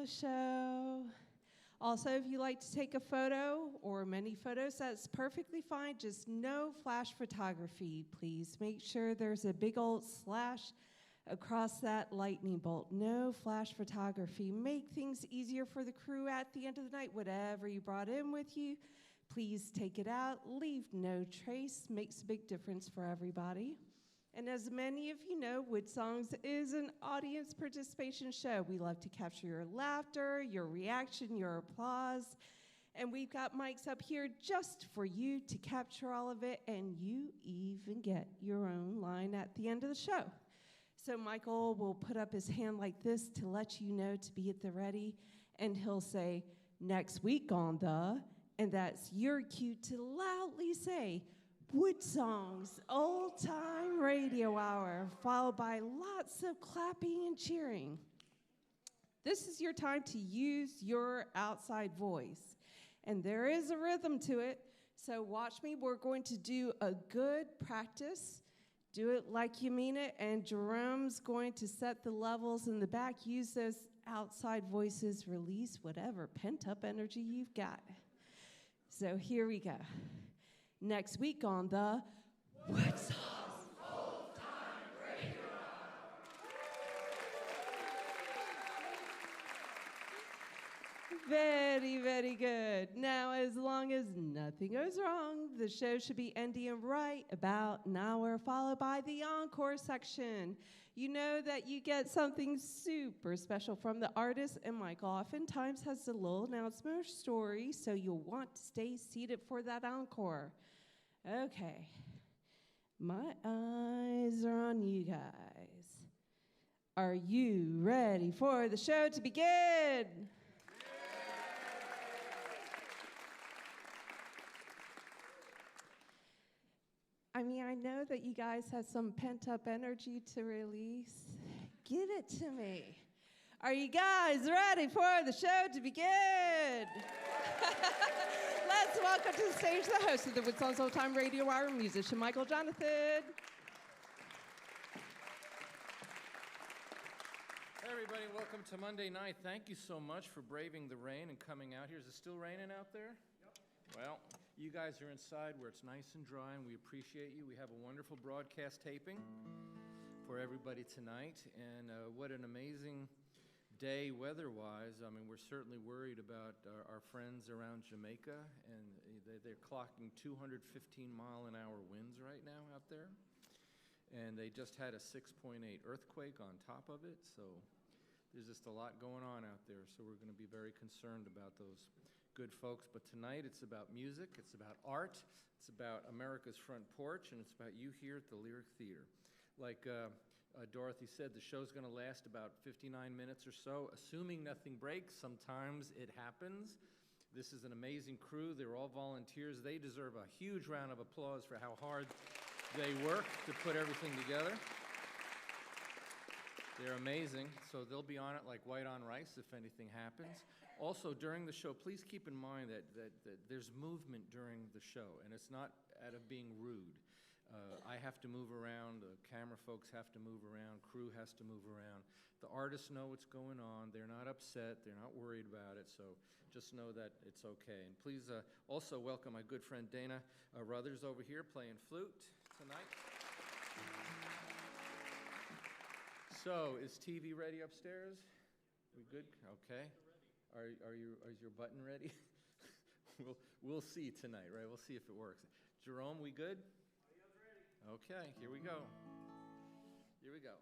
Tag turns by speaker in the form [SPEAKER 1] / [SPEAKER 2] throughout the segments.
[SPEAKER 1] the show. Also, if you like to take a photo or many photos, that's perfectly fine. Just no flash photography, please. Make sure there's a big old slash across that lightning bolt. No flash photography. Make things easier for the crew at the end of the night. Whatever you brought in with you, please take it out. Leave no trace. Makes a big difference for everybody. And as many of you know, WoodSongs is an audience participation show. We love to capture your laughter, your reaction, your applause. And we've got mics up here just for you to capture all of it, and you even get your own line at the end of the show. So Michael will put up his hand like this to let you know to be at the ready, and he'll say, next week on the, and that's your cue to loudly say, WoodSongs Old Time Radio Hour, followed by lots of clapping and cheering. This is your time to use your outside voice. And there is a rhythm to it, so watch me. We're going to do a good practice. Do it like you mean it, and Jerome's going to set the levels in the back. Use those outside voices, release whatever pent-up energy you've got. So here we go. Next week on the WoodSongs Old Time Radio Hour. Very, very good. Now, as long as nothing goes wrong, the show should be ending right about an hour, followed by the encore section. You know that you get something super special from the artist, and Mike oftentimes has a little announcement or story, so you'll want to stay seated for that encore. Okay, my eyes are on you guys. Are you ready for the show to begin? I mean, I know that you guys have some pent-up energy to release. Give it to me. Are you guys ready for the show to begin? Let's welcome to the stage the host of the WoodSongs Old Time Radio Hour, musician Michael Jonathan.
[SPEAKER 2] Hey everybody, welcome to Monday night. Thank you so much for braving the rain and coming out here. Is it still raining out there? Yep. Well, you guys are inside where it's nice and dry, and we appreciate you. We have a wonderful broadcast taping for everybody tonight, and what an amazing day weather-wise. I mean, we're certainly worried about our friends around Jamaica, and they're clocking 215-mile-an-hour winds right now out there, and they just had a 6.8 earthquake on top of it, so there's just a lot going on out there, so we're going to be very concerned about those good folks. But tonight it's about music, it's about art, it's about America's front porch, and it's about you here at the Lyric Theater. Like Dorothy said, the show's going to last about 59 minutes or so, assuming nothing breaks. Sometimes it happens. This is an amazing crew. They're all volunteers. They deserve a huge round of applause for how hard they work to put everything together. They're amazing, so they'll be on it like white on rice if anything happens. Also, during the show, please keep in mind that there's movement during the show, and it's not out of being rude. I have to move around, the camera folks have to move around, crew has to move around. The artists know what's going on. They're not upset. They're not worried about it, so just know that it's okay. And please also welcome my good friend Dana Ruthers over here playing flute tonight. So, is TV ready upstairs? We good? Okay. Is your button ready? We'll see tonight, right? We'll see if it works. Jerome, we good? Okay, here we go. Here we go.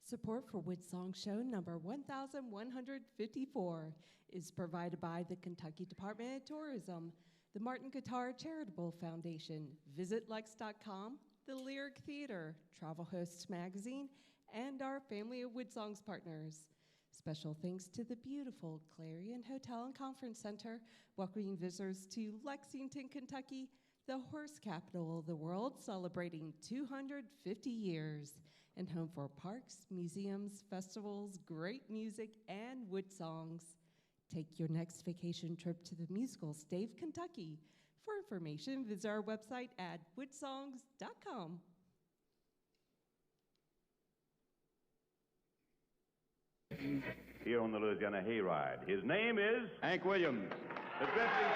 [SPEAKER 1] Support for WoodSongs Show number 1154 is provided by the Kentucky Department of Tourism, the Martin Guitar Charitable Foundation, VisitLex.com, the Lyric Theater, Travel Hosts Magazine, and our family of WoodSongs partners. Special thanks to the beautiful Clarion Hotel and Conference Center, welcoming visitors to Lexington, Kentucky, the horse capital of the world, celebrating 250 years, and home for parks, museums, festivals, great music, and WoodSongs. Take your next vacation trip to the musical state of Kentucky. For information, visit our website at woodsongs.com.
[SPEAKER 3] here on the Louisiana Hayride. His name is
[SPEAKER 4] Hank Williams.
[SPEAKER 3] the Drifting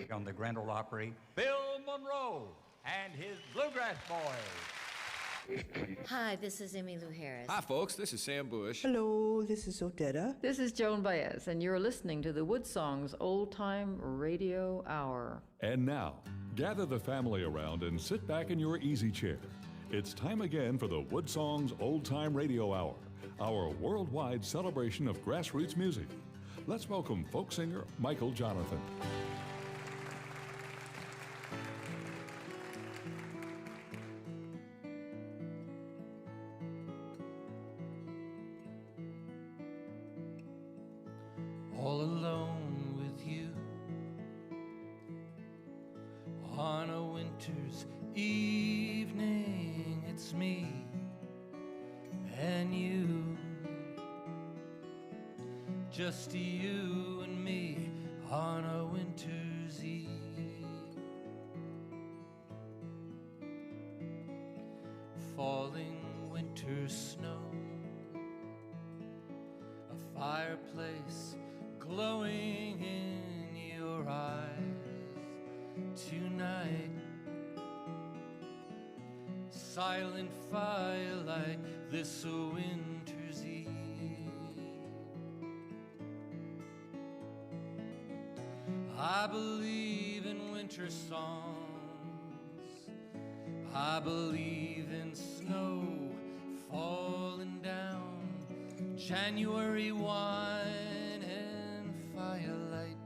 [SPEAKER 3] Cowboy.
[SPEAKER 5] On the Grand Ole Opry, Bill Monroe and his Bluegrass Boys.
[SPEAKER 6] Hi, this is Emmylou Harris.
[SPEAKER 7] Hi, folks. This is Sam Bush.
[SPEAKER 8] Hello, this is Odetta.
[SPEAKER 9] This is Joan Baez, and you're listening to the WoodSongs Old Time Radio Hour.
[SPEAKER 10] And now, gather the family around and sit back in your easy chair. It's time again for the WoodSongs Old Time Radio Hour, our worldwide celebration of grassroots music. Let's welcome folk singer Michael Jonathan.
[SPEAKER 11] All alone with you on a winter's evening. It's me and you, just you and me on a winter's eve. Falling winter snow, a fireplace glowing in your eyes tonight. Silent firelight, this a winter's eve. I believe in winter songs. I believe in snow falling down, January wine and firelight.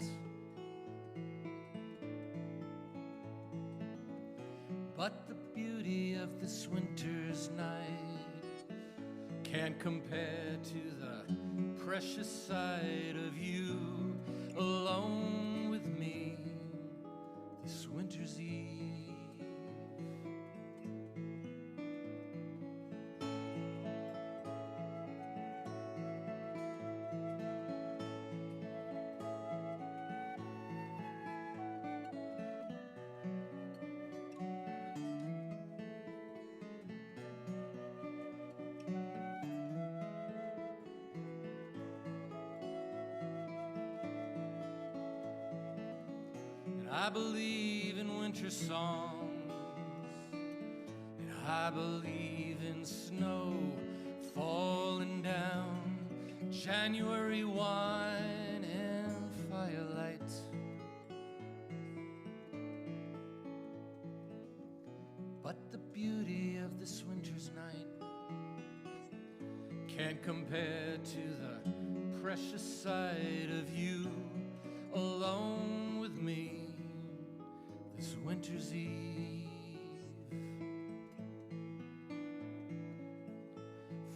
[SPEAKER 11] But the beauty of this winter's night can't compare to the precious sight of you alone with me this winter's eve. I believe in winter songs, and I believe in snow falling down, January wine and firelight. But the beauty of this winter's night can't compare to the precious sight of you alone with me this winter's eve.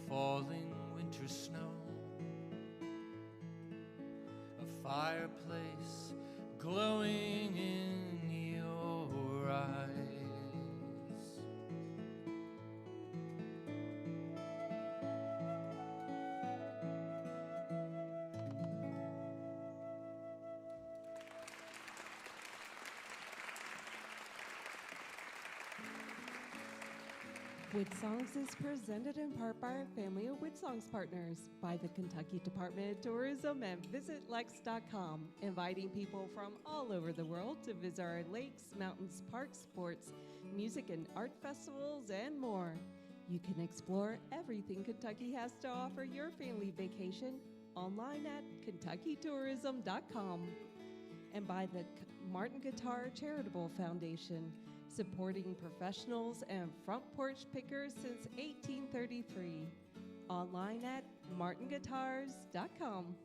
[SPEAKER 11] Falling winter snow, a fireplace glowing in your eyes.
[SPEAKER 1] WoodSongs is presented in part by our family of WoodSongs partners, by the Kentucky Department of Tourism and visitlex.com, inviting people from all over the world to visit our lakes, mountains, parks, sports, music and art festivals, and more. You can explore everything Kentucky has to offer your family vacation online at kentuckytourism.com, and by the Martin Guitar Charitable Foundation, supporting professionals and front porch pickers since 1833. Online at martinguitars.com.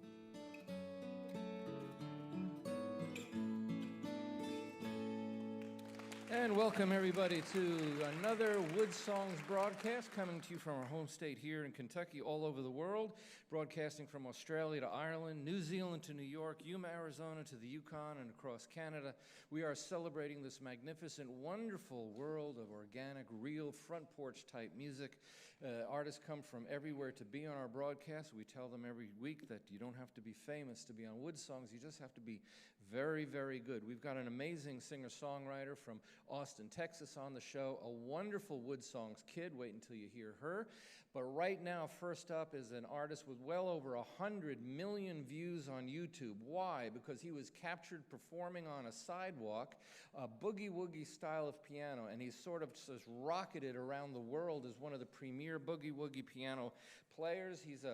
[SPEAKER 2] And welcome everybody to another WoodSongs broadcast coming to you from our home state here in Kentucky, all over the world, broadcasting from Australia to Ireland, New Zealand to New York, Yuma, Arizona to the Yukon, and across Canada. We are celebrating this magnificent, wonderful world of organic, real, front porch type music. Artists come from everywhere to be on our broadcast. We tell them every week that you don't have to be famous to be on WoodSongs. You just have to be very, very good. We've got an amazing singer-songwriter from Austin, Texas on the show, a wonderful WoodSongs kid. Wait until you hear her. But right now, first up is an artist with well over 100 million views on YouTube. Why? Because he was captured performing on a sidewalk, a boogie-woogie style of piano, and he's sort of just rocketed around the world as one of the premier boogie-woogie piano players. He's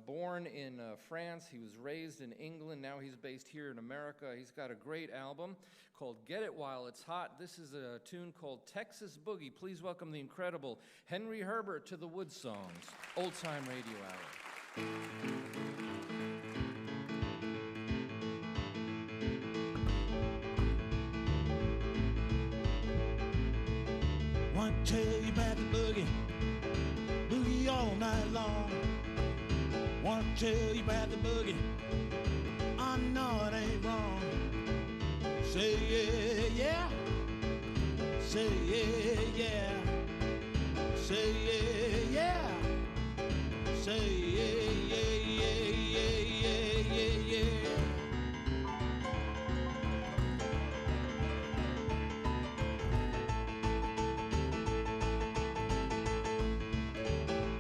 [SPEAKER 2] born in France. He was raised in England. Now he's based here in America. He's got a great album called Get It While It's Hot. This is a tune called Texas Boogie. Please welcome the incredible Henri Herbert to the WoodSongs Old Time Radio Hour.
[SPEAKER 11] Want to tell you about the boogie, boogie all night long. Want to tell you about the boogie, I know it ain't wrong. Say yeah, yeah. Say yeah, yeah. Say yeah, yeah. Say yeah, yeah, yeah, yeah, yeah, yeah, yeah.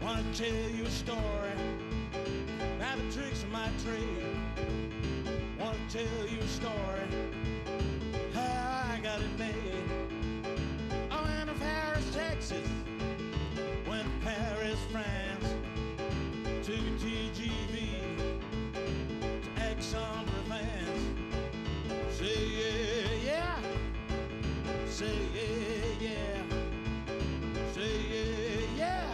[SPEAKER 11] Want to tell you a story about the tricks of my trade. Want to tell you a story how I got it made. I went to Paris, Texas, went to Paris, France, to TGV, to Aix-en-Provence. Say yeah, yeah. Say yeah, yeah. Say yeah, yeah.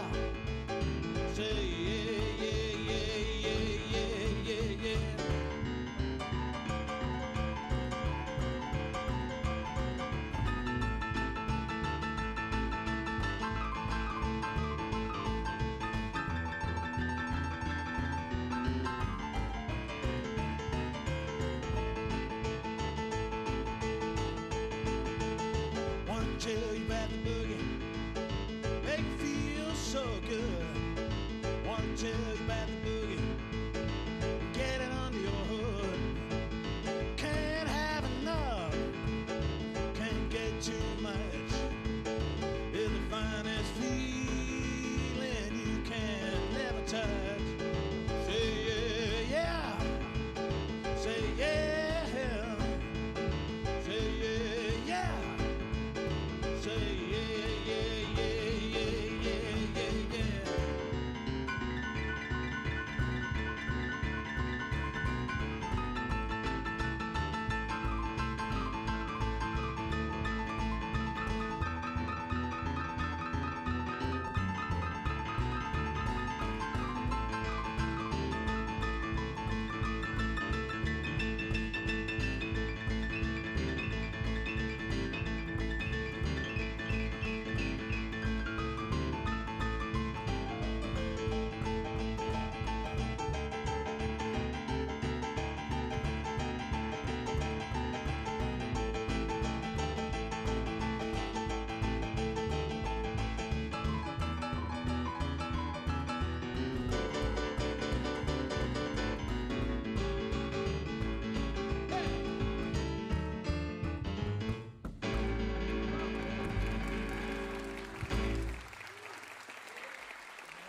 [SPEAKER 11] Say yeah, yeah, yeah, yeah, yeah, yeah, yeah. Want to tell you about the boogie, make you feel so good. Want to tell you about the boogie, get it under your hood. Can't have enough, can't get too much. It's the finest feeling you can never touch. Say yeah, yeah. Say yeah. Say yeah, yeah. Say yeah, yeah, yeah, yeah, yeah, yeah, yeah.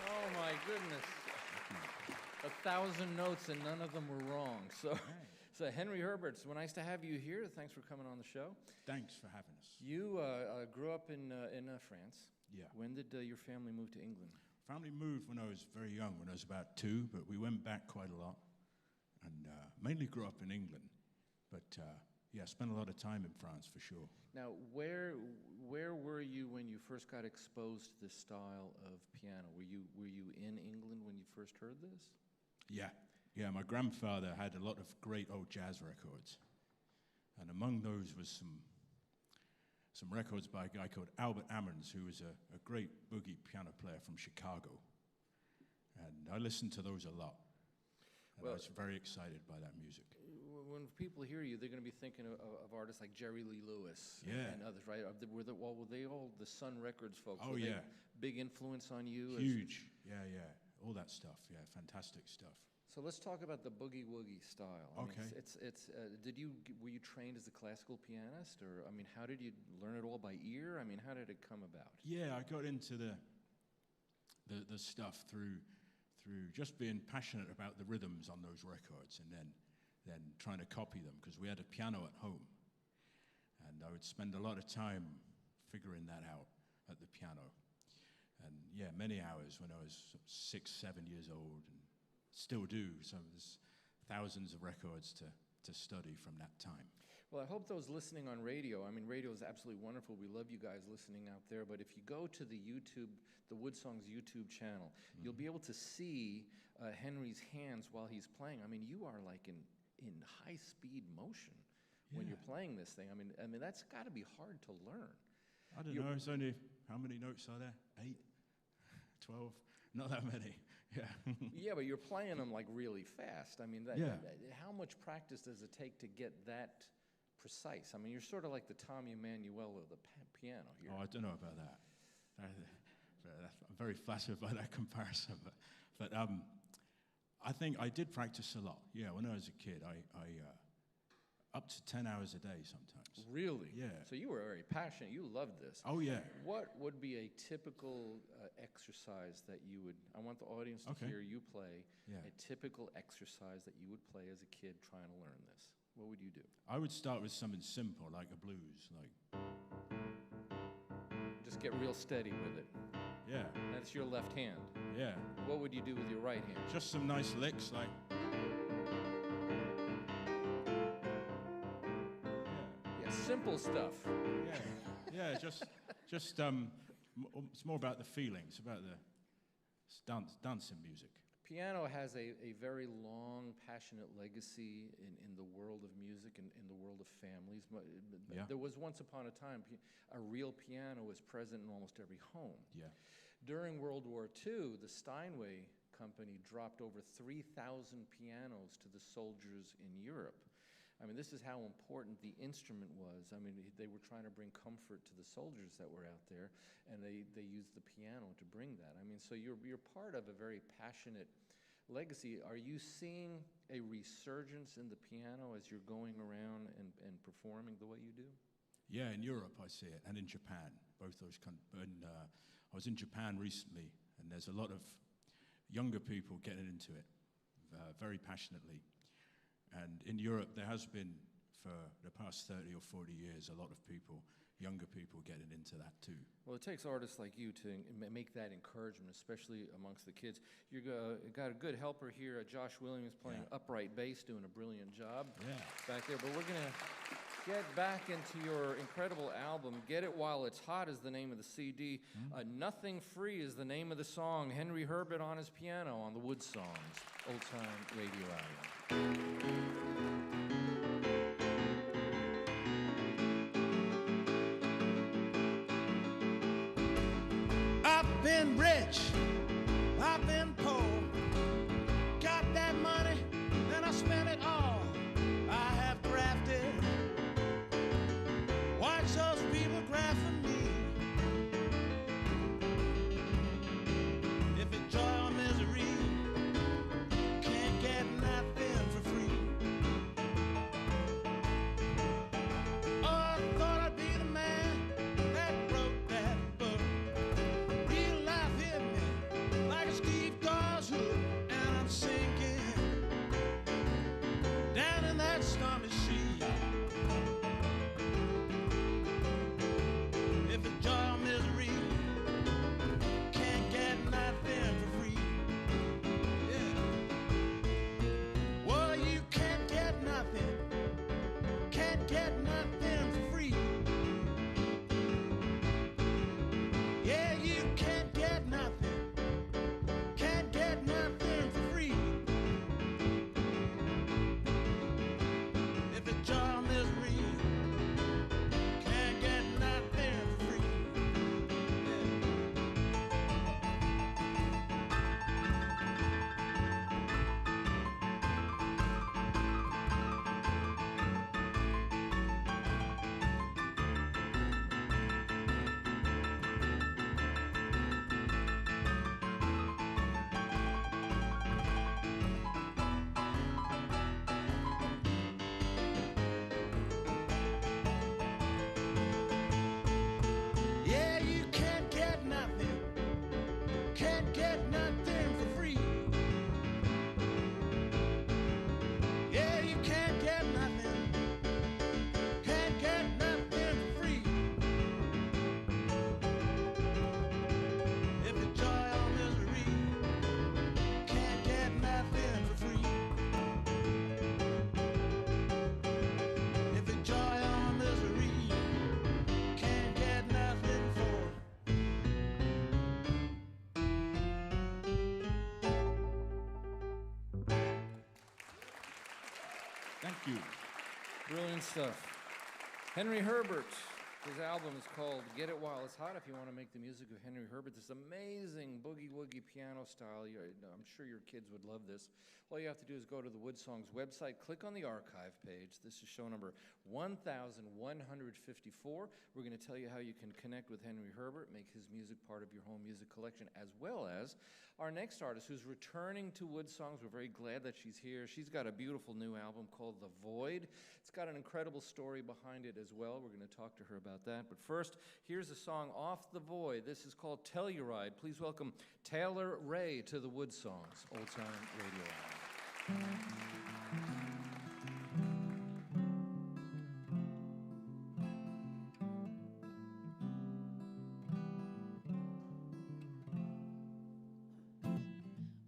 [SPEAKER 2] Oh my goodness. 1,000 notes and none of them were wrong. So Henri Herbert, it's nice to have you here. Thanks for coming on the show.
[SPEAKER 4] Thanks for having us.
[SPEAKER 2] You grew up in France.
[SPEAKER 4] Yeah.
[SPEAKER 2] When did your family move to England?
[SPEAKER 4] Family moved when I was very young, when I was about 2, but we went back quite a lot, and mainly grew up in England. But yeah, spent a lot of time in France for sure.
[SPEAKER 2] Now, where were you when you first got exposed to this style of piano? Were you in England when you first heard this?
[SPEAKER 4] Yeah. My grandfather had a lot of great old jazz records, and among those was some records by a guy called Albert Ammons, who was a great boogie piano player from Chicago, and I listened to those a lot. And I was very excited by that music.
[SPEAKER 2] When people hear you, they're going to be thinking of artists like Jerry Lee Lewis and others, right? Were they all the Sun Records folks?
[SPEAKER 4] Oh,
[SPEAKER 2] were
[SPEAKER 4] yeah.
[SPEAKER 2] Big influence on you?
[SPEAKER 4] Huge. Yeah. All that stuff. Yeah, fantastic stuff.
[SPEAKER 2] So let's talk about the boogie woogie style. I
[SPEAKER 4] Okay.
[SPEAKER 2] mean, were you trained as a classical pianist, or I mean, how did you learn it all by ear? I mean, how did it come about?
[SPEAKER 4] Yeah, I got into the the stuff through just being passionate about the rhythms on those records, and then trying to copy them, because we had a piano at home, and I would spend a lot of time figuring that out at the piano. And yeah, many hours when I was 6, 7 years old, and still do. So there's thousands of records to study from that time.
[SPEAKER 2] Well, I hope those listening on radio, I mean, radio is absolutely wonderful. We love you guys listening out there. But if you go to the WoodSongs YouTube channel, you'll be able to see Henri's hands while he's playing. I mean, you are like in high-speed motion when you're playing this thing. I mean, that's got to be hard to learn.
[SPEAKER 4] I don't know. It's only, how many notes are there? 8? 12? Not that many. Yeah.
[SPEAKER 2] Yeah, but you're playing them like really fast. I mean, how much practice does it take to get that precise? I mean, you're sort of like the Tommy Emmanuel of the piano here.
[SPEAKER 4] Oh, I don't know about that. I'm very flattered by that comparison. But I think I did practice a lot. Yeah, when I was a kid, I up to 10 hours a day sometimes.
[SPEAKER 2] Really?
[SPEAKER 4] Yeah.
[SPEAKER 2] So you were very passionate. You loved this.
[SPEAKER 4] Oh, yeah.
[SPEAKER 2] What would be a typical exercise that you would, I want the audience to hear you play, a typical exercise that you would play as a kid trying to learn this. What would you do?
[SPEAKER 4] I would start with something simple, like a blues, like...
[SPEAKER 2] Just get real steady with it.
[SPEAKER 4] Yeah.
[SPEAKER 2] That's your left hand.
[SPEAKER 4] Yeah.
[SPEAKER 2] What would you do with your right hand?
[SPEAKER 4] Just some nice licks, like...
[SPEAKER 2] Simple stuff.
[SPEAKER 4] Yeah, just it's more about the feelings, about the dancing music.
[SPEAKER 2] Piano has a very long, passionate legacy in the world of music and in the world of families. There was once upon a time, a real piano was present in almost every home.
[SPEAKER 4] Yeah.
[SPEAKER 2] During World War II, the Steinway Company dropped over 3,000 pianos to the soldiers in Europe. I mean, this is how important the instrument was. I mean, they were trying to bring comfort to the soldiers that were out there, and they used the piano to bring that. I mean, so you're part of a very passionate legacy. Are you seeing a resurgence in the piano as you're going around and performing the way you do?
[SPEAKER 4] Yeah, in Europe I see it, and in Japan, both those countries. I was in Japan recently, and there's a lot of younger people getting into it very passionately. And in Europe, there has been, for the past 30 or 40 years, a lot of people, younger people, getting into that too.
[SPEAKER 2] Well, it takes artists like you to make that encouragement, especially amongst the kids. You've got a good helper here, Josh Williams, playing upright bass, doing a brilliant job back there. But we're going to get back into your incredible album. Get It While It's Hot is the name of the CD. Nothing Free is the name of the song. Henri Herbert on his piano on the WoodSongs Old Time Radio Album.
[SPEAKER 11] I've been rich, I've been poor, got that money, and I spent it all. I have grafted, watch those people graft for me. If it's joy or misery, can't get nothing for free. Oh, I thought I'd be the man that wrote that book. Real life hit me like a Steve Dawes hook, and I'm sinking. get nothing for free. Yeah, you can't get nothing. Can't get nothing for free. If it's joy or misery, can't get nothing for free. If it's joy or misery, can't get nothing for.
[SPEAKER 4] Thank you.
[SPEAKER 2] Brilliant stuff. Henri Herbert. His album is called Get It While It's Hot. If you want to make the music of Henri Herbert, this amazing boogie-woogie piano style, I'm sure your kids would love this. All you have to do is go to the WoodSongs website, click on the archive page. This is show number 1154. We're going to tell you how you can connect with Henri Herbert, make his music part of your home music collection, as well as our next artist who's returning to WoodSongs. We're very glad that she's here. She's got a beautiful new album called The Void. It's got an incredible story behind it as well. We're going to talk to her about that. But first, here's a song off The Void. This is called Telluride. Please welcome Taylor Ray to the WoodSongs Old Time Radio Hour.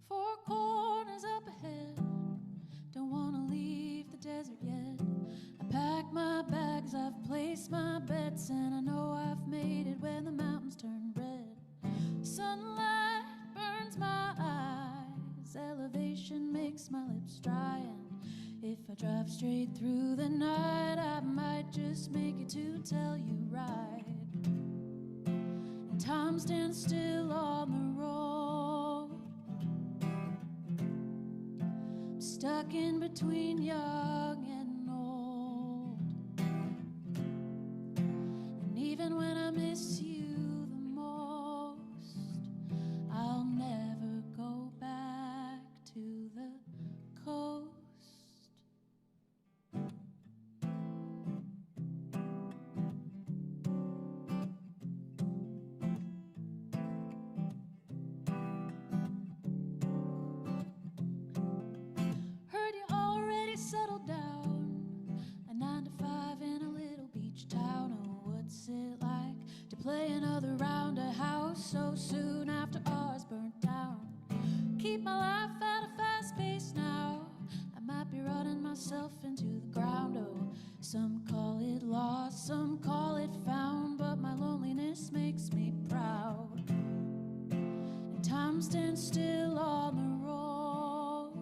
[SPEAKER 7] Four corners up ahead, don't want to leave the desert yet. I pack my bags, I've placed my bets, and I know I've made it when the mountains turn red. Sunlight burns my eyes, elevation makes my lips dry, and if I drive straight through the night, I might just make it to Telluride. And time stands still on the road. I'm stuck in between young and old. And even when I miss you the most, I'll never go back to the coast. Heard you already settled down, a 9 to 5 in a little beach town. Oh, what's it like to play another round of house so soon after ours burnt down? Keep my life at a fast pace now, I might be running myself into the ground. Oh, some call it lost, some call it found, but my loneliness makes me proud. And time stands still on the road.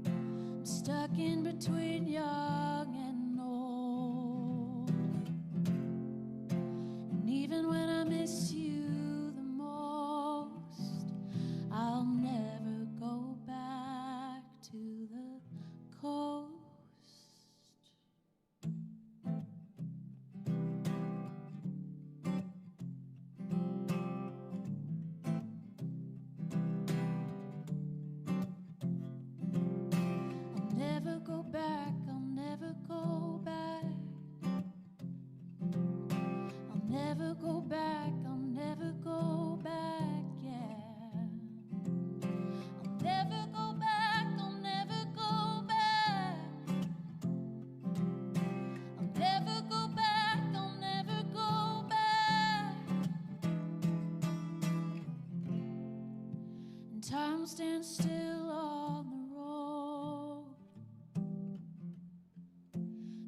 [SPEAKER 7] I'm stuck in between young and old. And even when I miss you the most, I'll never go back to the coast. I'll never go back, I'll never go back. I'll never go back, I'll never go back, yeah. I'll never go back, I'll never go back. I'll never go back, I'll never go back. And time stands still on the road.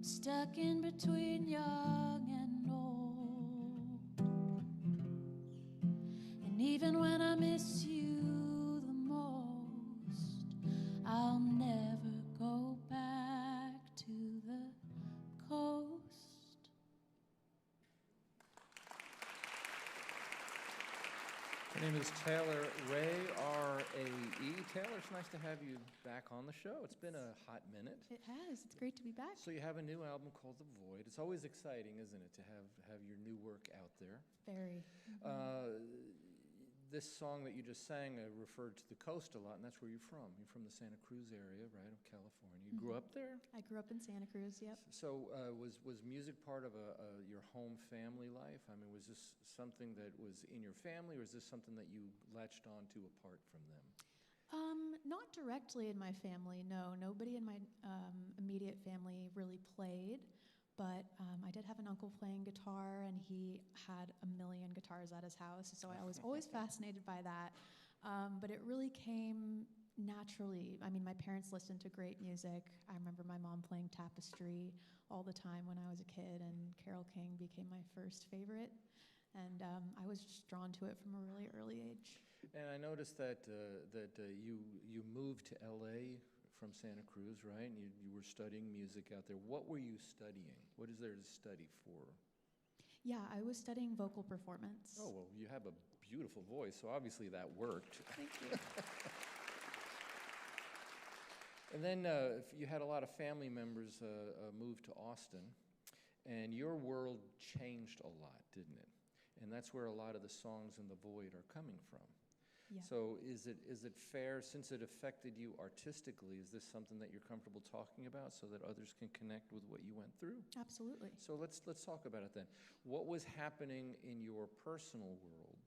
[SPEAKER 7] Stuck in between young and old. And even when I miss you the most, I'll never go back to the coast.
[SPEAKER 2] Her name is Taylor Ray, R-A-E. Taylor, it's nice to have you back on the show. It's been a hot minute.
[SPEAKER 7] It has. It's great to be back.
[SPEAKER 2] So you have a new album called The Void. It's always exciting, isn't it, to have your new work out there.
[SPEAKER 7] Very.
[SPEAKER 2] this song that you just sang referred to the coast a lot, and that's where you're from. You're from the Santa Cruz area, right, of California. You grew up there?
[SPEAKER 12] I grew up in Santa Cruz, yep.
[SPEAKER 2] So was music part of your home family life? I mean, was this something that was in your family, or is this something that you latched onto apart from them?
[SPEAKER 12] Not directly in my family, no. Nobody in my immediate family really played. But I did have an uncle playing guitar, and he had a million guitars at his house, so I was always fascinated by that. But it really came naturally. I mean, my parents listened to great music. I remember my mom playing Tapestry all the time when I was a kid, and Carole King became my first favorite. And I was just drawn to it from a really early age.
[SPEAKER 2] And I noticed that you moved to L.A. from Santa Cruz, right? And you were studying music out there. What were you studying? What is there to study for?
[SPEAKER 12] Yeah, I was studying vocal performance.
[SPEAKER 2] Oh, well, you have a beautiful voice, so obviously that worked.
[SPEAKER 12] Thank you.
[SPEAKER 2] And then you had a lot of family members move to Austin, and your world changed a lot, didn't it? And that's where a lot of the songs in the void are coming from.
[SPEAKER 12] Yeah.
[SPEAKER 2] So is it fair, since it affected you artistically, is this something that you're comfortable talking about so that others can connect with what you went through?
[SPEAKER 12] Absolutely.
[SPEAKER 2] So let's talk about it then. What was happening in your personal world?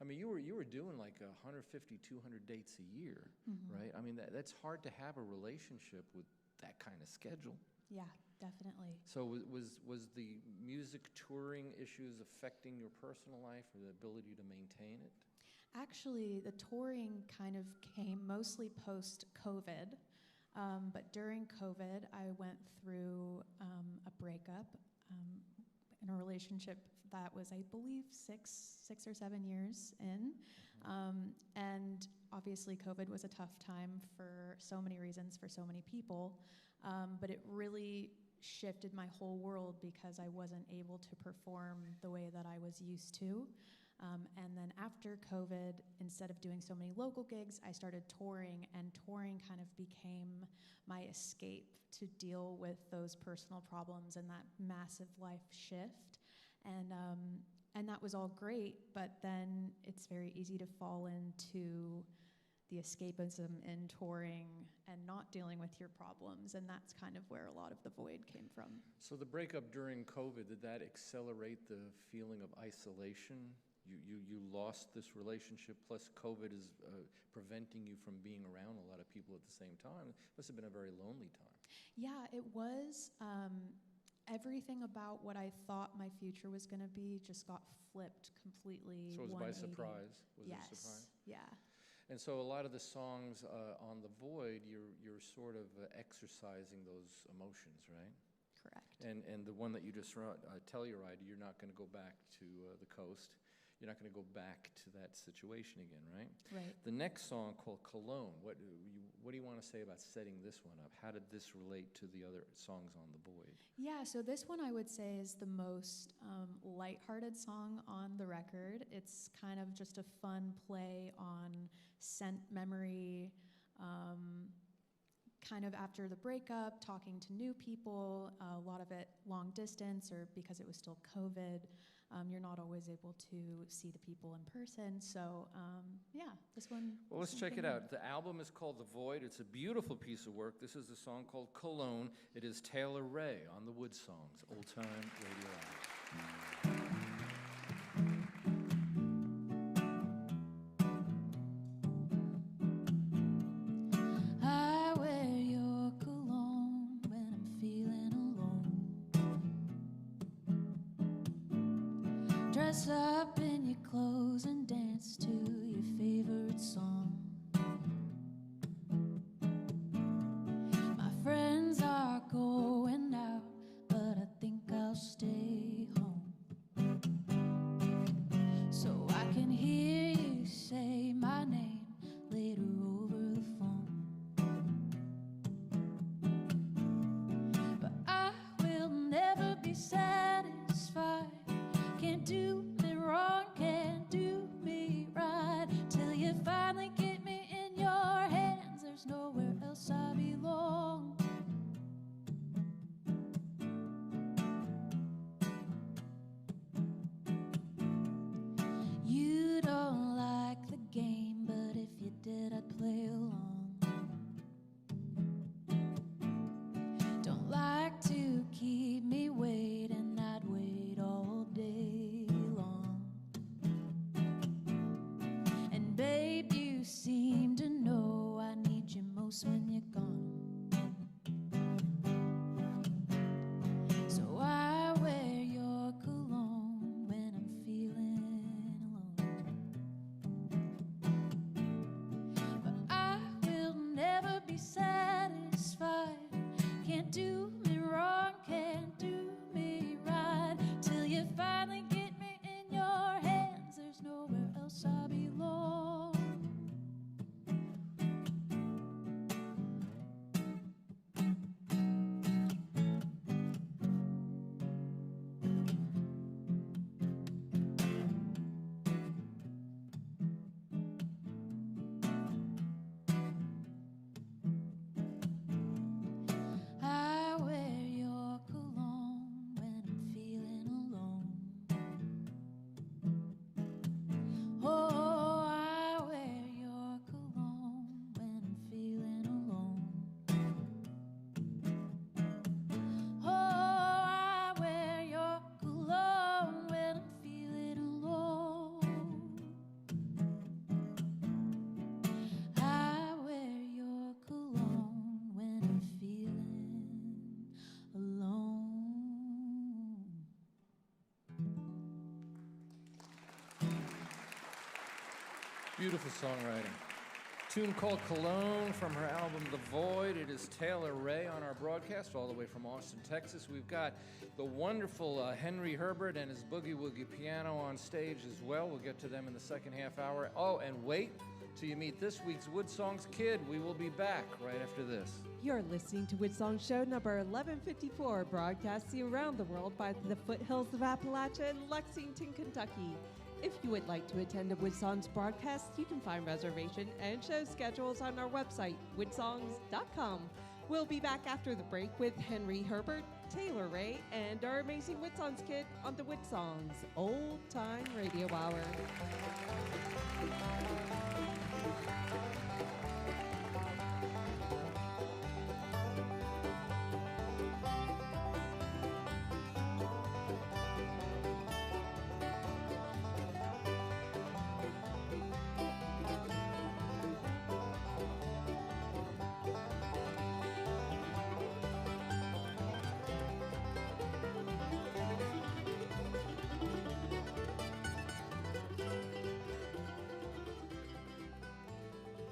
[SPEAKER 2] I mean, you were doing like 150, 200 dates a year, right? I mean, that's hard to have a relationship with that kind of schedule.
[SPEAKER 12] Yeah, definitely.
[SPEAKER 2] So was the music touring issues affecting your personal life or the ability to maintain it?
[SPEAKER 12] Actually, the touring kind of came mostly post-COVID, but during COVID, I went through a breakup in a relationship that was, I believe, six or 7 years in, and obviously COVID was a tough time for so many reasons for so many people, but it really shifted my whole world because I wasn't able to perform the way that I was used to. And then after COVID, instead of doing so many local gigs, I started touring, and touring kind of became my escape to deal with those personal problems and that massive life shift. And that was all great, but then it's very easy to fall into the escapism in touring and not dealing with your problems, and that's kind of where a lot of the void came from.
[SPEAKER 2] So the breakup during COVID, did that accelerate the feeling of isolation? You lost this relationship, plus COVID is preventing you from being around a lot of people at the same time. It must have been a very lonely time.
[SPEAKER 12] Yeah, it was. Everything about what I thought my future was going to be just got flipped completely.
[SPEAKER 2] So it was by surprise? Was it a surprise?
[SPEAKER 12] Yeah.
[SPEAKER 2] And so a lot of the songs on The Void, you're sort of exercising those emotions, right?
[SPEAKER 12] Correct.
[SPEAKER 2] And the one that you just wrote, Telluride, you're not going to go back to the coast. You're not going to go back to that situation again, right?
[SPEAKER 12] Right.
[SPEAKER 2] The next song called Cologne, what do you want to say about setting this one up? How did this relate to the other songs on The Void?
[SPEAKER 12] Yeah, so this one I would say is the most lighthearted song on the record. It's kind of just a fun play on scent memory, kind of after the breakup, talking to new people, a lot of it long distance, or because it was still COVID. You're not always able to see the people in person. So, yeah, this one.
[SPEAKER 2] Well, let's check it out. The album is called The Void. It's a beautiful piece of work. This is a song called Cologne. It is Taylor Ray on the WoodSongs Old Time Radio Hour.
[SPEAKER 7] I wear your cologne when I'm feeling alone. Dress up in your clothes and dance to your favorite song. My friends are going out, but I think I'll stay home, so I can hear you say my name later over the phone. But I will never be satisfied. Can't do me wrong.
[SPEAKER 2] Beautiful songwriting. Tune called Cologne from her album The Void. It is Taylor Ray on our broadcast all the way from Austin, Texas. We've got the wonderful Henri Herbert and his boogie woogie piano on stage as well. We'll get to them in the second half hour. Oh, and wait till you meet this week's WoodSongs kid. We will be back right after this.
[SPEAKER 1] You're listening to WoodSongs Show number 1154, broadcasting around the world by the foothills of Appalachia in Lexington, Kentucky. If you would like to attend a WoodSongs broadcast, you can find reservation and show schedules on our website, woodsongs.com. We'll be back after the break with Henri Herbert, Taylor Ray, and our amazing WoodSongs kid on the WoodSongs Old Time Radio Hour.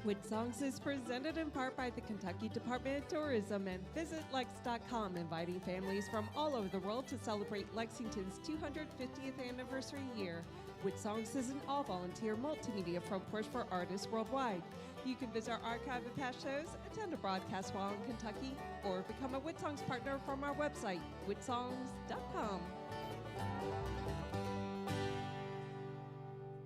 [SPEAKER 1] WoodSongs is presented in part by the Kentucky Department of Tourism and VisitLex.com, inviting families from all over the world to celebrate Lexington's 250th anniversary year. WoodSongs is an all-volunteer multimedia front porch for artists worldwide. You can visit our archive of past shows, attend a broadcast while in Kentucky, or become a WoodSongs partner from our website, woodsongs.com.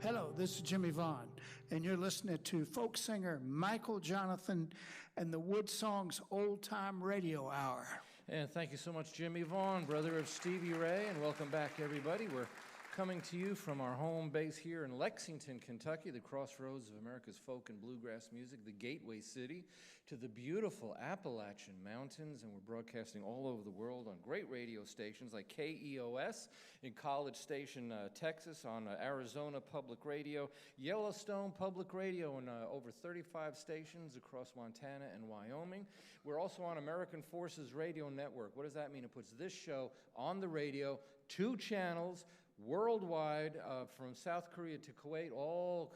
[SPEAKER 13] Hello, this is Jimmy Vaughn, and you're listening to folk singer Michael Jonathan and the WoodSongs Old Time Radio Hour.
[SPEAKER 2] And thank you so much, Jimmy Vaughn, brother of Stevie Ray, and welcome back, everybody. We're coming to you from our home base here in Lexington, Kentucky, the crossroads of America's folk and bluegrass music, the gateway city to the beautiful Appalachian Mountains, and we're broadcasting all over the world on great radio stations like KEOS in College Station, Texas, on Arizona Public Radio, Yellowstone Public Radio, and over 35 stations across Montana and Wyoming. We're also on American Forces Radio Network. What does that mean? It puts this show on the radio, 2 channels, worldwide, from South Korea to Kuwait, all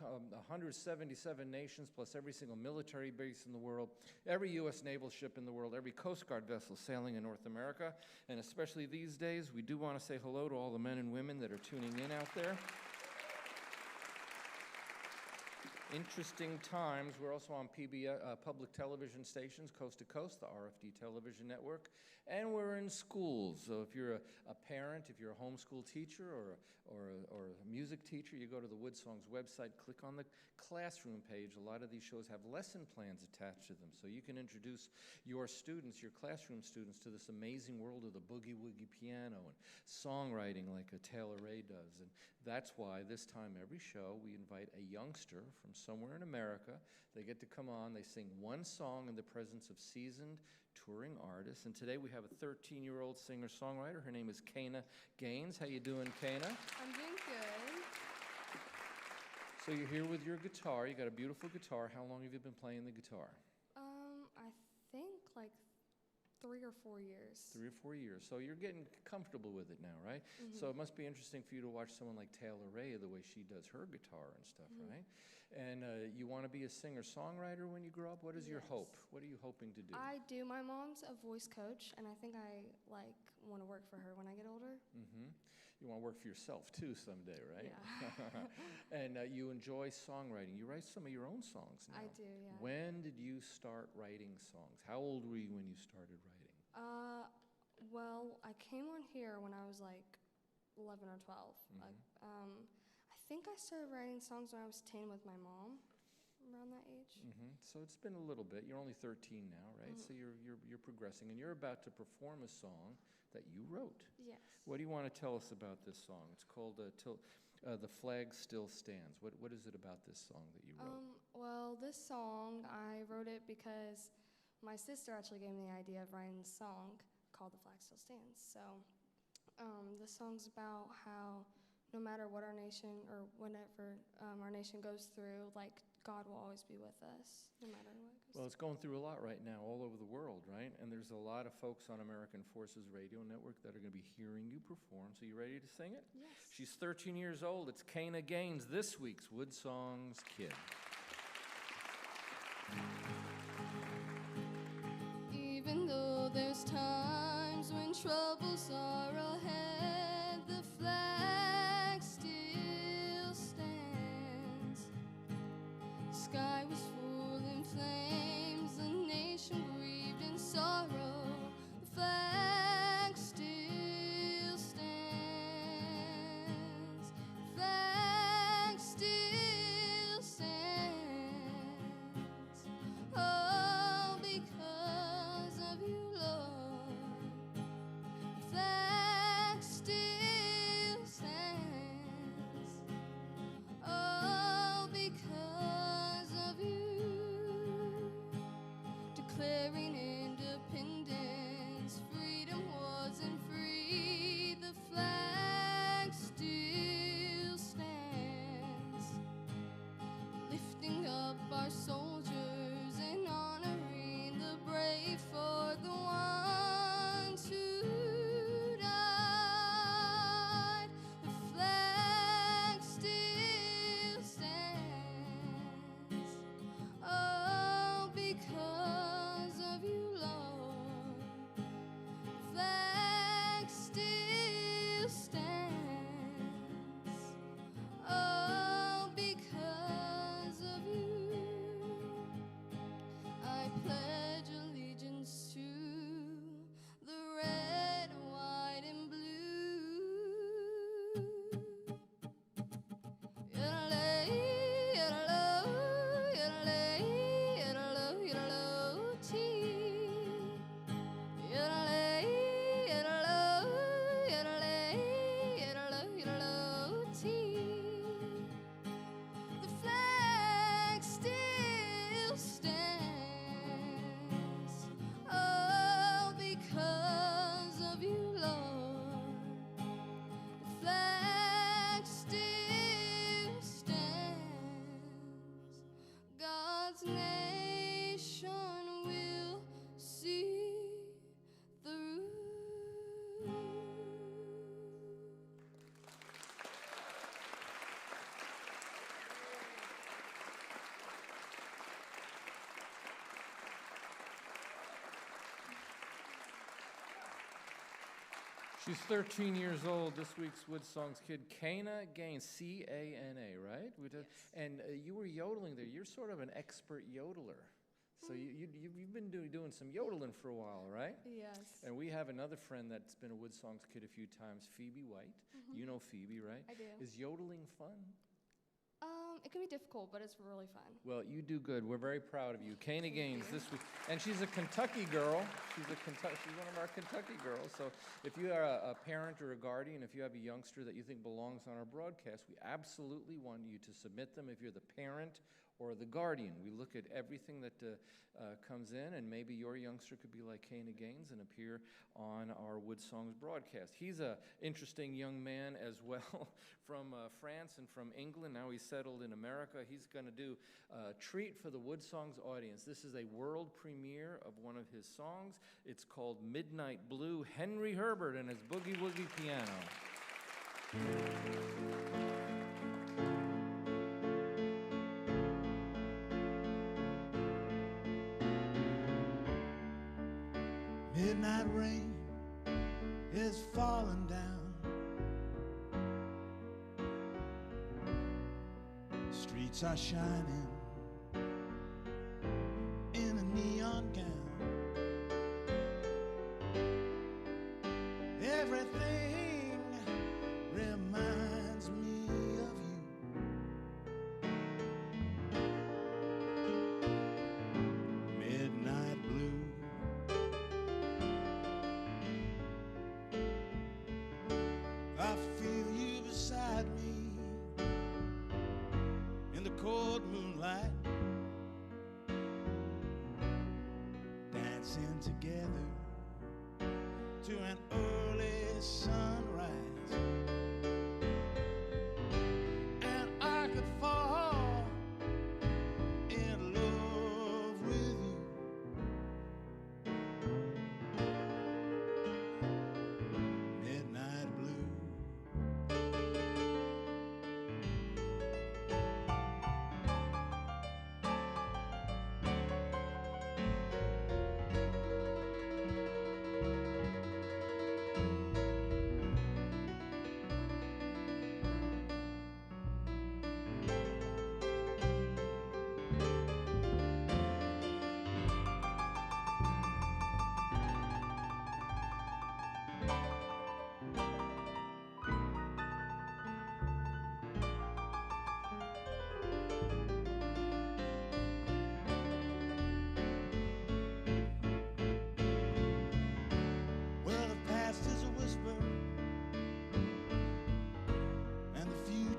[SPEAKER 2] 177 nations, plus every single military base in the world, every U.S. naval ship in the world, every Coast Guard vessel sailing in North America. And especially these days, we do want to say hello to all the men and women that are tuning in out there. Interesting times. We're also on PBS, public television stations, coast to coast, the RFD television network, and we're in schools. So if you're a parent, if you're a homeschool teacher or a music teacher, you go to the WoodSongs website, click on the classroom page. A lot of these shows have lesson plans attached to them, so you can introduce your students, your classroom students, to this amazing world of the boogie-woogie piano and songwriting like a Taylor Ray does. And that's why this time every show we invite a youngster from somewhere in America. They get to come on, they sing one song in the presence of seasoned touring artists. And today we have a 13-year-old singer-songwriter. Her name is Kana Gaines. How you doing, Kana?
[SPEAKER 14] I'm doing good.
[SPEAKER 2] So you're here with your guitar. You got a beautiful guitar. How long have you been playing the guitar?
[SPEAKER 14] I think like 3 or 4 years.
[SPEAKER 2] 3 or 4 years. So you're getting comfortable with it now, right?
[SPEAKER 14] Mm-hmm.
[SPEAKER 2] So it must be interesting for you to watch someone like Taylor Ray, the way she does her guitar and stuff,
[SPEAKER 14] Mm-hmm.
[SPEAKER 2] right? And you want to be a singer-songwriter when you grow up? What is your hope? What are you hoping to do?
[SPEAKER 14] I do. My mom's a voice coach, and I think I want to work for her when I get older.
[SPEAKER 2] Mm-hmm. You want to work for yourself too someday, right?
[SPEAKER 14] Yeah.
[SPEAKER 2] And you enjoy songwriting. You write some of your own songs now.
[SPEAKER 14] I do, yeah.
[SPEAKER 2] When did you start writing songs? How old were you when you started writing?
[SPEAKER 14] Well, I came on here when I was like 11 or 12.
[SPEAKER 2] Mm-hmm.
[SPEAKER 14] I think I started writing songs when I was 10 with my mom, around that age.
[SPEAKER 2] Mm-hmm. So it's been a little bit. You're only 13 now, right?
[SPEAKER 14] Mm-hmm.
[SPEAKER 2] So you're progressing, and you're about to perform a song that you wrote.
[SPEAKER 14] Yes.
[SPEAKER 2] What do you want to tell us about this song? It's called "The Flag Still Stands." What is it about this song that you wrote?
[SPEAKER 14] Well, this song, I wrote it because my sister actually gave me the idea of writing a song called "The Flag Still Stands." So this song's about how no matter what our nation or whenever our nation goes through, like God will always be with us, no matter what goes.
[SPEAKER 2] Well, it's going through a lot right now all over the world, right? And there's a lot of folks on American Forces Radio Network that are going to be hearing you perform. So you ready to sing it?
[SPEAKER 14] Yes.
[SPEAKER 2] She's 13 years old. It's Kana Gaines, this week's WoodSongs Kid.
[SPEAKER 14] Even though there's times when troubles are ahead, the flag still stands. The sky was full in flames, the nation grieved in sorrow. The flag still stands. The flag still stands. Oh, because of you, Lord. The flag still stands. Oh, because of you. Declaring independence, freedom wasn't free. The flag still stands. Lifting up our soldiers and honoring the brave for the ones who died. The flag still stands. Oh, because of you, Lord. The flag still stands. Oh, because of you. I pledge allegiance to the red, white, and blue. Yodelay, yodelo, yodelay, yodelo, yodelo, tea. Yodelay, yodelo, yodelay, yodelo, yodelo, tea. The flag still stands. Oh, because of you, Lord. The flag still stands. God's nation will see through.
[SPEAKER 2] She's 13 years old, this week's WoodSongs Kid, Kana Gaines, C-A-N-A, right? And you were yodeling there. You're sort of an expert yodeler. So you've been doing some yodeling for a while, right?
[SPEAKER 14] Yes.
[SPEAKER 2] And we have another friend that's been a WoodSongs Kid a few times, Phoebe White.
[SPEAKER 14] Mhm.
[SPEAKER 2] You know Phoebe, right?
[SPEAKER 14] I do.
[SPEAKER 2] Is yodeling fun?
[SPEAKER 14] It can be difficult, but it's really fun.
[SPEAKER 2] Well, you do good. We're very proud of you. Kana Gaines this week. And she's a Kentucky girl. She's one of our Kentucky girls. So if you are a parent or a guardian, if you have a youngster that you think belongs on our broadcast, we absolutely want you to submit them if you're the parent or the guardian. We look at everything that comes in, and maybe your youngster could be like Kana Gaines and appear on our WoodSongs broadcast. He's an interesting young man as well from France and from England. Now he's settled in America. He's going to do a treat for the WoodSongs audience. This is a world premiere of one of his songs. It's called Midnight Blue. Henri Herbert and his Boogie Woogie piano.
[SPEAKER 11] Midnight rain is falling down. Streets are shining in a neon gown. Everything reminds me of you. Midnight blue. I feel you beside me in the cold moonlight, dancing together to an early sunrise.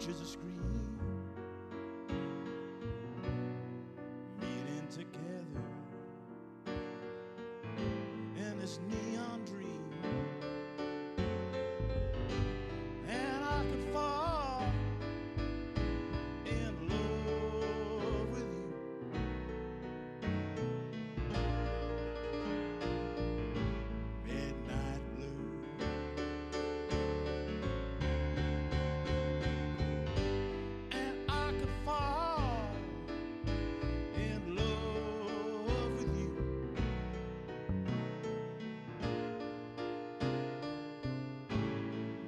[SPEAKER 11] pictures a screen, meeting together in this neon dream. And I could fall in love with you. Midnight blue. And I could fall in love with you.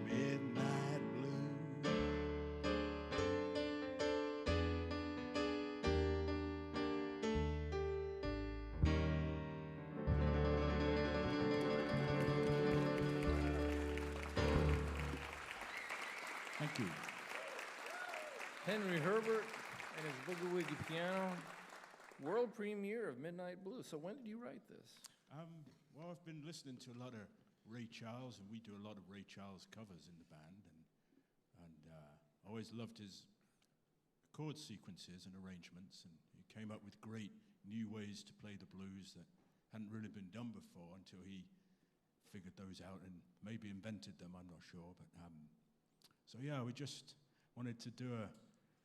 [SPEAKER 11] Midnight blue.
[SPEAKER 4] Thank you.
[SPEAKER 2] Henri Herbert and his Boogie Woogie piano. World premiere of Midnight Blue. So when did you write this?
[SPEAKER 4] Well, I've been listening to a lot of Ray Charles, and we do a lot of Ray Charles covers in the band, and I always loved his chord sequences and arrangements, and he came up with great new ways to play the blues that hadn't really been done before until he figured those out and maybe invented them, I'm not sure. But so yeah, we just wanted to do a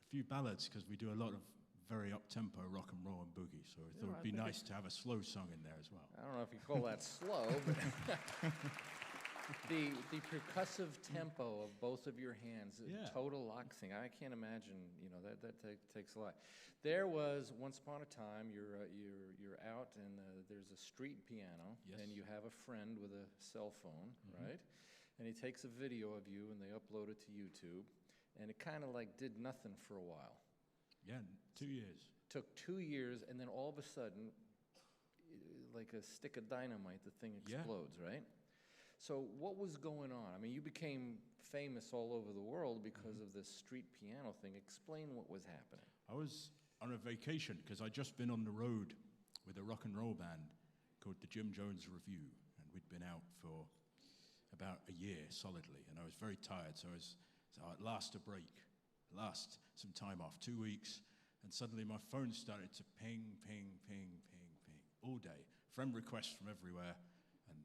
[SPEAKER 4] few ballads because we do a lot of very up-tempo rock and roll and boogie, so I thought it'd be nice to have a slow song in there as well.
[SPEAKER 2] I don't know if you call that slow, but the percussive tempo of both of your hands, total loxing. I can't imagine, that takes a lot. There was once upon a time you're out and there's a street piano, and you have a friend with a cell phone, right? And he takes a video of you and they upload it to YouTube, and it kind of like did nothing for a while.
[SPEAKER 4] Yeah, 2 years.
[SPEAKER 2] Took 2 years, and then all of a sudden, like a stick of dynamite, the thing explodes, right? So what was going on? I mean, you became famous all over the world because of this street piano thing. Explain what was happening.
[SPEAKER 4] I was on a vacation because I'd just been on the road with a rock and roll band called the Jim Jones Review, and we'd been out for about a year solidly, and I was very tired, so at last a break. Last some time off, 2 weeks, and suddenly my phone started to ping, ping, ping, ping, ping, all day. Friend requests from everywhere, and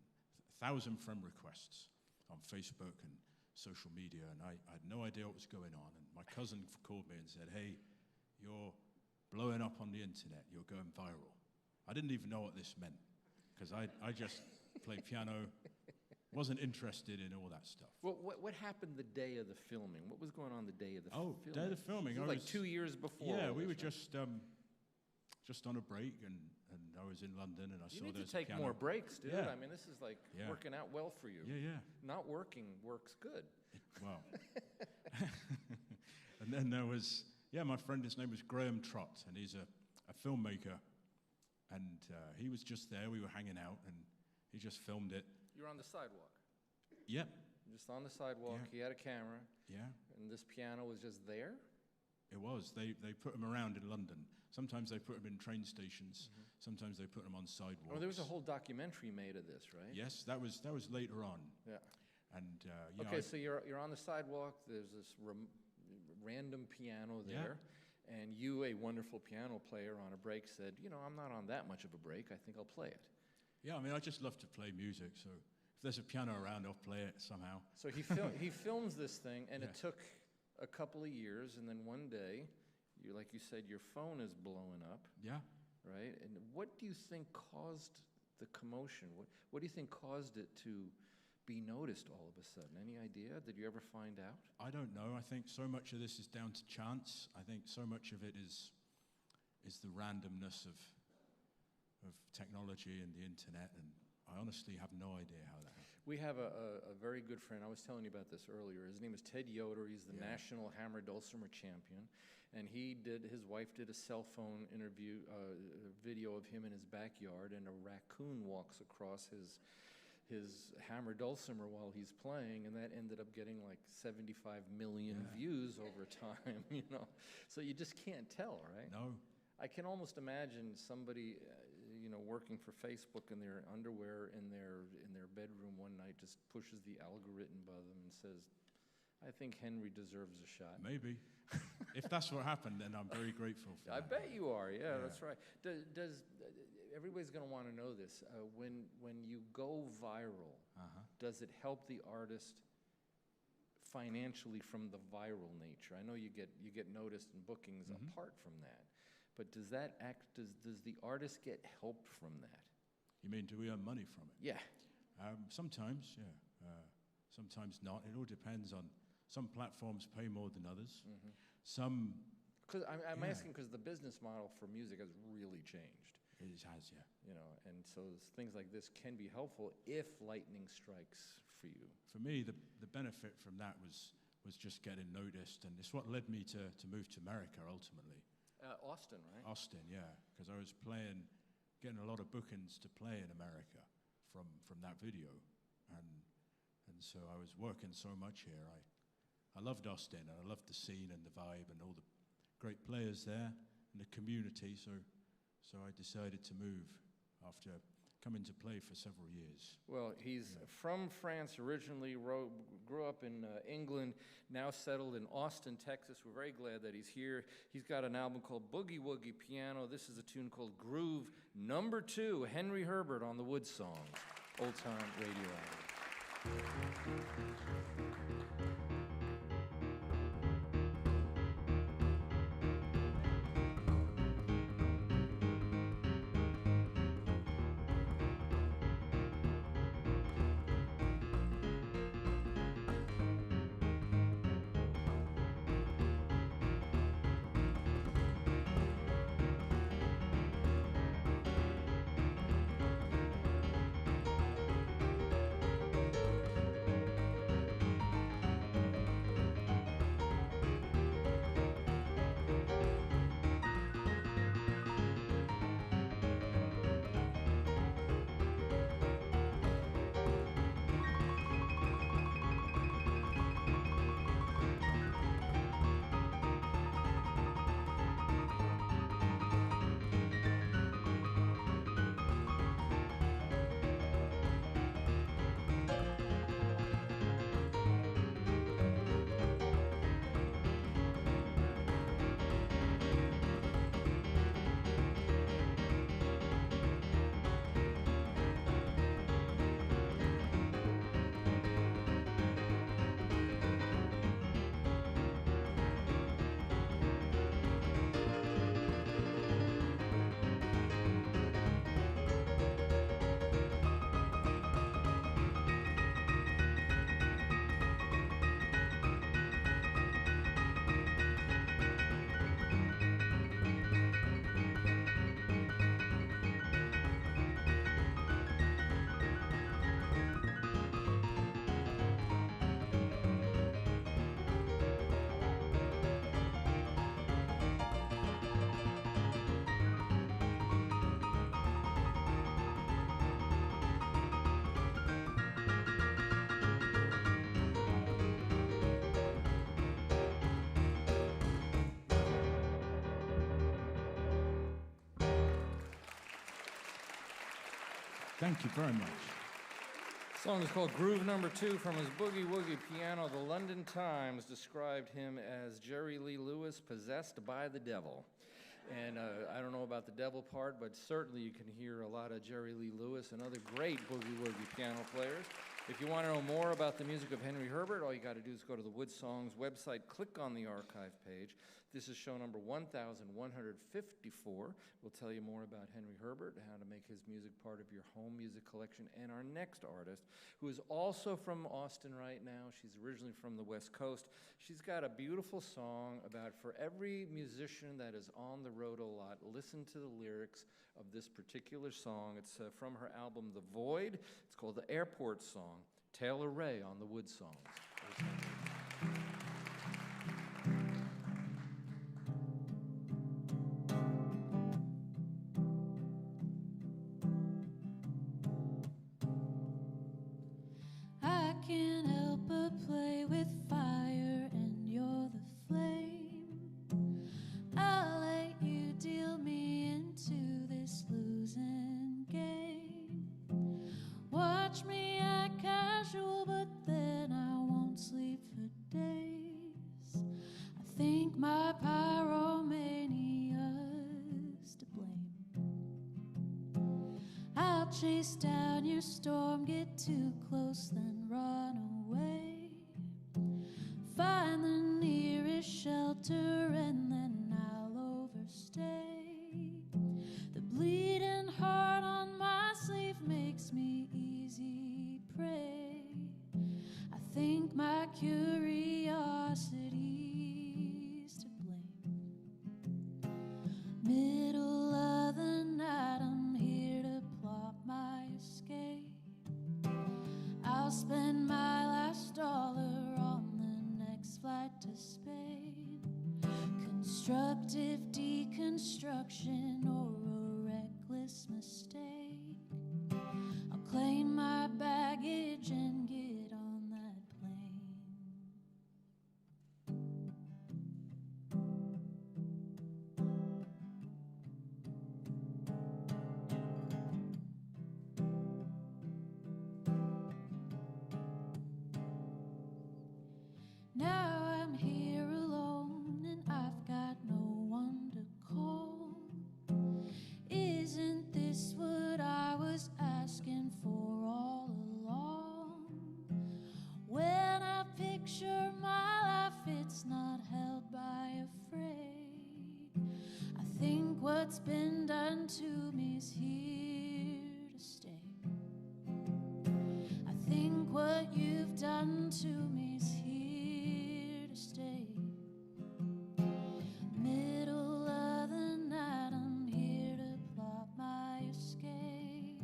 [SPEAKER 4] 1,000 friend requests on Facebook and social media, and I had no idea what was going on. And my cousin called me and said, "Hey, you're blowing up on the internet, you're going viral." I didn't even know what this meant, because I just play piano, wasn't interested in all that stuff.
[SPEAKER 2] Well, what happened the day of the filming? What was going on the day of the filming?
[SPEAKER 4] Day of the filming.
[SPEAKER 2] It was like 2 years before.
[SPEAKER 4] Yeah, we were
[SPEAKER 2] right?
[SPEAKER 4] just on a break, and I was in London, and I saw
[SPEAKER 2] You need
[SPEAKER 4] there's
[SPEAKER 2] to take
[SPEAKER 4] piano.
[SPEAKER 2] more breaks, dude.
[SPEAKER 4] Yeah.
[SPEAKER 2] I mean, this is like working out well for you.
[SPEAKER 4] Yeah.
[SPEAKER 2] Not working works good.
[SPEAKER 4] Well. And then there was, my friend, his name was Graham Trott, and he's a filmmaker, and he was just there. We were hanging out, and he just filmed it.
[SPEAKER 2] You were on the sidewalk.
[SPEAKER 4] Yep.
[SPEAKER 2] Just on the sidewalk.
[SPEAKER 4] Yeah.
[SPEAKER 2] He had a camera.
[SPEAKER 4] Yeah.
[SPEAKER 2] And this piano was just there?
[SPEAKER 4] It was. They put them around in London. Sometimes they put them in train stations. Sometimes they put them on sidewalks.
[SPEAKER 2] Oh, there was a whole documentary made of this, right?
[SPEAKER 4] Yes, that was later on.
[SPEAKER 2] Yeah.
[SPEAKER 4] And
[SPEAKER 2] okay, so you're on the sidewalk. There's this random piano there, and you, a wonderful piano player, on a break said, "I'm not on that much of a break. I think I'll play it."
[SPEAKER 4] Yeah, I mean, I just love to play music, so if there's a piano around, I'll play it somehow.
[SPEAKER 2] So he films this thing, and it took a couple of years, and then one day, like you said, your phone is blowing up.
[SPEAKER 4] Yeah.
[SPEAKER 2] Right? And what do you think caused the commotion? What do you think caused it to be noticed all of a sudden? Any idea? Did you ever find out?
[SPEAKER 4] I don't know. I think so much of this is down to chance. I think so much of it is the randomness of technology and the internet, and I honestly have no idea how that happened.
[SPEAKER 2] We have a very good friend. I was telling you about this earlier. His name is Ted Yoder. He's the national hammer dulcimer champion, and his wife did a cell phone interview, video of him in his backyard, and a raccoon walks across his hammer dulcimer while he's playing, and that ended up getting like 75 million views over time. So you just can't tell, right?
[SPEAKER 4] No.
[SPEAKER 2] I can almost imagine somebody, working for Facebook in their underwear in their bedroom one night, just pushes the algorithm button and says, I think Henri deserves a shot.
[SPEAKER 4] Maybe. If that's what happened, then I'm very grateful for
[SPEAKER 2] I
[SPEAKER 4] that.
[SPEAKER 2] bet you are. Yeah, that's right. Does everybody's going to want to know this? When you go viral, does it help the artist financially from the viral nature? I know you get noticed in bookings apart from that, but does the artist get help from that?
[SPEAKER 4] You mean, do we earn money from it?
[SPEAKER 2] Yeah.
[SPEAKER 4] Sometimes, yeah. Sometimes not. It all depends on. Some platforms pay more than others. Some.
[SPEAKER 2] Because I'm asking because the business model for music has really changed.
[SPEAKER 4] It has, yeah.
[SPEAKER 2] You know, and so things like this can be helpful if lightning strikes for you.
[SPEAKER 4] For me, the benefit from that was just getting noticed, and it's what led me to move to America ultimately.
[SPEAKER 2] Austin, right?
[SPEAKER 4] Austin, yeah, because I was getting a lot of bookings to play in America from that video, and so I was working so much here. I loved Austin, and I loved the scene and the vibe and all the great players there and the community. So I decided to move after coming to play for several years.
[SPEAKER 2] Well, he's from France originally, grew up in England, now settled in Austin, Texas. We're very glad that he's here. He's got an album called Boogie Woogie Piano. This is a tune called Groove Number 2, Henri Herbert on the WoodSongs Old Time Radio Hour.
[SPEAKER 4] Thank you very much.
[SPEAKER 2] The song is called Groove Number 2 from his Boogie Woogie Piano. The London Times described him as Jerry Lee Lewis possessed by the devil. And I don't know about the devil part, but certainly you can hear a lot of Jerry Lee Lewis and other great Boogie Woogie piano players. If you want to know more about the music of Henri Herbert, all you got to do is go to the WoodSongs website, click on the archive page. This is show number 1154. We'll tell you more about Henri Herbert, how to make his music part of your home music collection, and our next artist, who is also from Austin right now. She's originally from the West Coast. She's got a beautiful song about, for every musician that is on the road a lot, listen to the lyrics of this particular song. It's from her album, The Void. It's called the Airport Song. Taylor Ray on the WoodSongs.
[SPEAKER 7] I can't help but play with fire, and you're the flame. I'll let you deal me into this losing game. Watch me act casual, but then I won't sleep chase down your storm, get too close, then run away. Find the nearest shelter and then I'll overstay. The bleeding heart on my sleeve makes me easy prey. I think my curiosity's to blame. Middle of the night, I'm here to plot my escape. I'll spend my last dollar on the next flight to Spain. Constructive deconstruction or a reckless mistake. I'll claim my baggage and get on that plane. Now I'm here alone and I've got no one to call. Isn't this what I was asking for all along? When I picture my life, it's not held by afraid. I think what's been done to me's here to stay. I think what you've done to me's here to stay. Middle of the night, I'm here to plot my escape.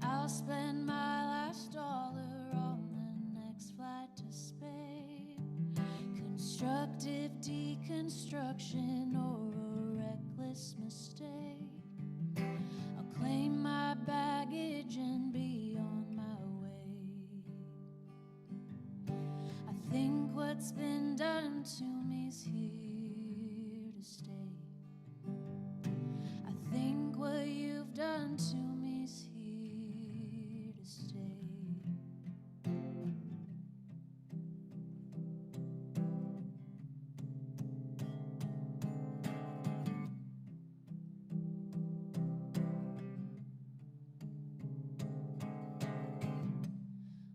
[SPEAKER 7] I'll spend my last dollar on the next flight to Spain. Constructive deconstruction or a reckless mistake. I'll claim my baggage and be on my way. I think what's been done to me's here to stay. I think what you've done to me's here to stay.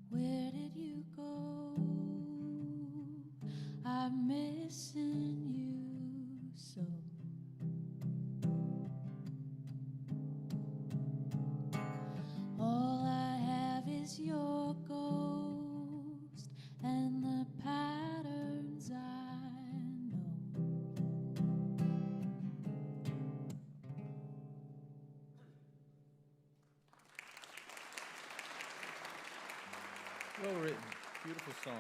[SPEAKER 7] Where did you go? I'm missing you so. All I have is your ghost and the patterns I know.
[SPEAKER 2] Well written, beautiful song.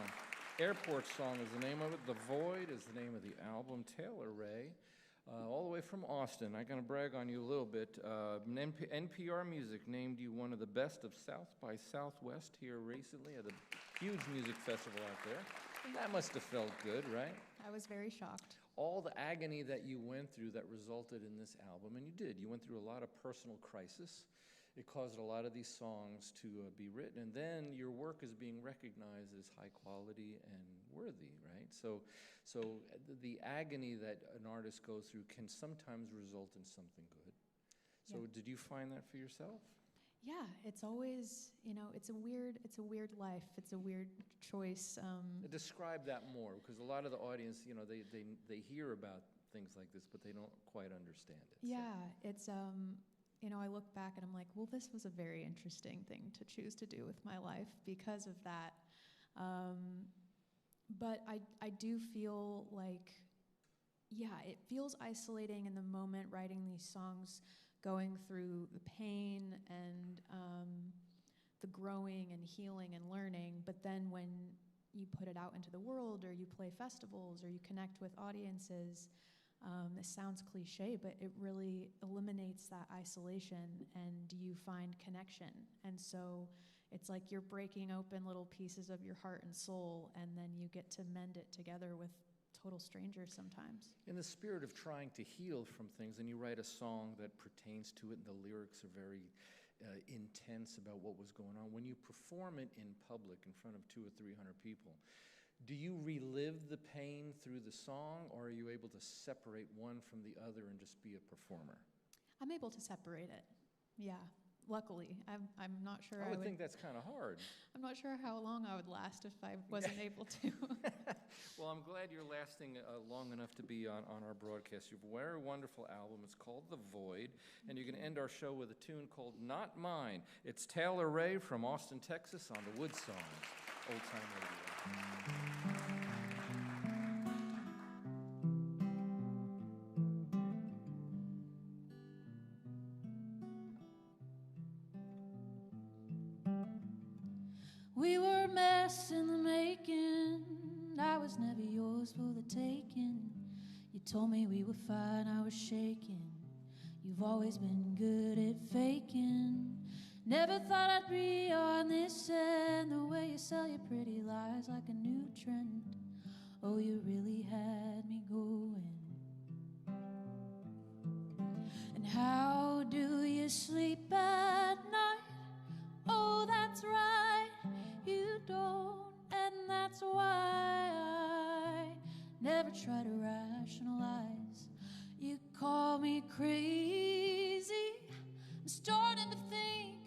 [SPEAKER 2] Airport Song is the name of it. The Void is the name of the album. Taylor Ray, all the way from Austin. I'm going to brag on you a little bit. NPR Music named you one of the best of South by Southwest here recently at a huge music festival out there. And that must have felt good, right?
[SPEAKER 12] I was very shocked.
[SPEAKER 2] All the agony that you went through that resulted in this album, and you did. You went through a lot of personal crisis. It caused a lot of these songs to be written, and then your work is being recognized as high quality and worthy, right? So the agony that an artist goes through can sometimes result in something good. So
[SPEAKER 12] Yeah.
[SPEAKER 2] did you find that for yourself?
[SPEAKER 12] Yeah, it's always, it's a weird life. It's a weird choice.
[SPEAKER 2] Describe that more, because a lot of the audience, they hear about things like this, but they don't quite understand it.
[SPEAKER 12] Yeah, it's I look back and I'm like, well, this was a very interesting thing to choose to do with my life because of that. But I do feel like, it feels isolating in the moment writing these songs, going through the pain and the growing and healing and learning. But then when you put it out into the world, or you play festivals, or you connect with audiences, this sounds cliche, but it really eliminates that isolation and you find connection. And so it's like you're breaking open little pieces of your heart and soul, and then you get to mend it together with total strangers sometimes.
[SPEAKER 2] In the spirit of trying to heal from things, and you write a song that pertains to it, and the lyrics are very intense about what was going on. When you perform it in public in front of 200 or 300 people, do you relive the pain through the song, or are you able to separate one from the other and just be a performer?
[SPEAKER 12] I'm able to separate it, yeah. luckily. I'm not sure
[SPEAKER 2] I would think that's kind of hard.
[SPEAKER 12] I'm not sure how long I would last if I wasn't able to.
[SPEAKER 2] Well, I'm glad you're lasting long enough to be on our broadcast. You have a very wonderful album. It's called The Void, and you can end our show with a tune called Not Mine. It's Taylor Ray from Austin, Texas on the WoodSongs Old Time Radio.
[SPEAKER 7] We were a mess in the making. I was never yours for the taking. You told me we were fine, I was shaking. You've always been good at faking. Never thought I'd be on this end. The way you sell your pretty lies like a new trend. Oh, you really had me going. And how do you sleep at night? Oh, that's right, you don't. And that's why I never try to rationalize. You call me crazy. I'm starting to think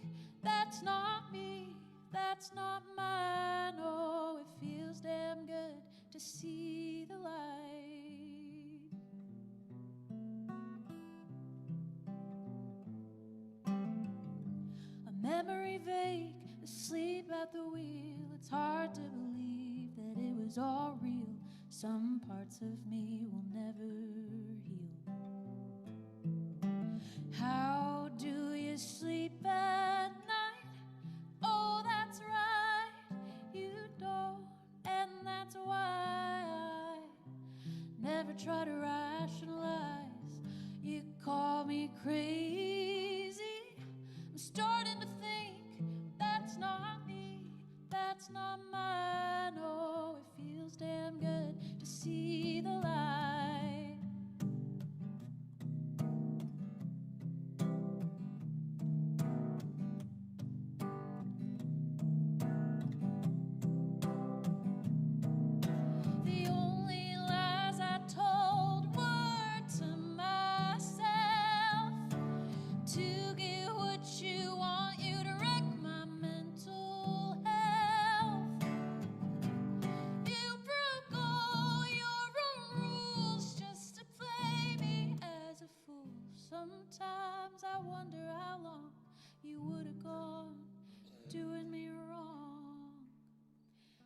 [SPEAKER 7] that's not me, that's not mine. Oh, it feels damn good to see the light. A memory vague, asleep at the wheel. It's hard to believe that it was all real. Some parts of me will never heal. How do you sleep at night? Oh, that's right, you don't. And that's why I never try to rationalize. You call me crazy. I'm starting to think that's not me, that's not mine. Oh, it feels damn good to see the light. The only lies I told were to myself, to get what you want, you to wreck my mental health. You broke all your own rules just to play me as a fool. Sometimes I wonder how long you would have gone doing me wrong.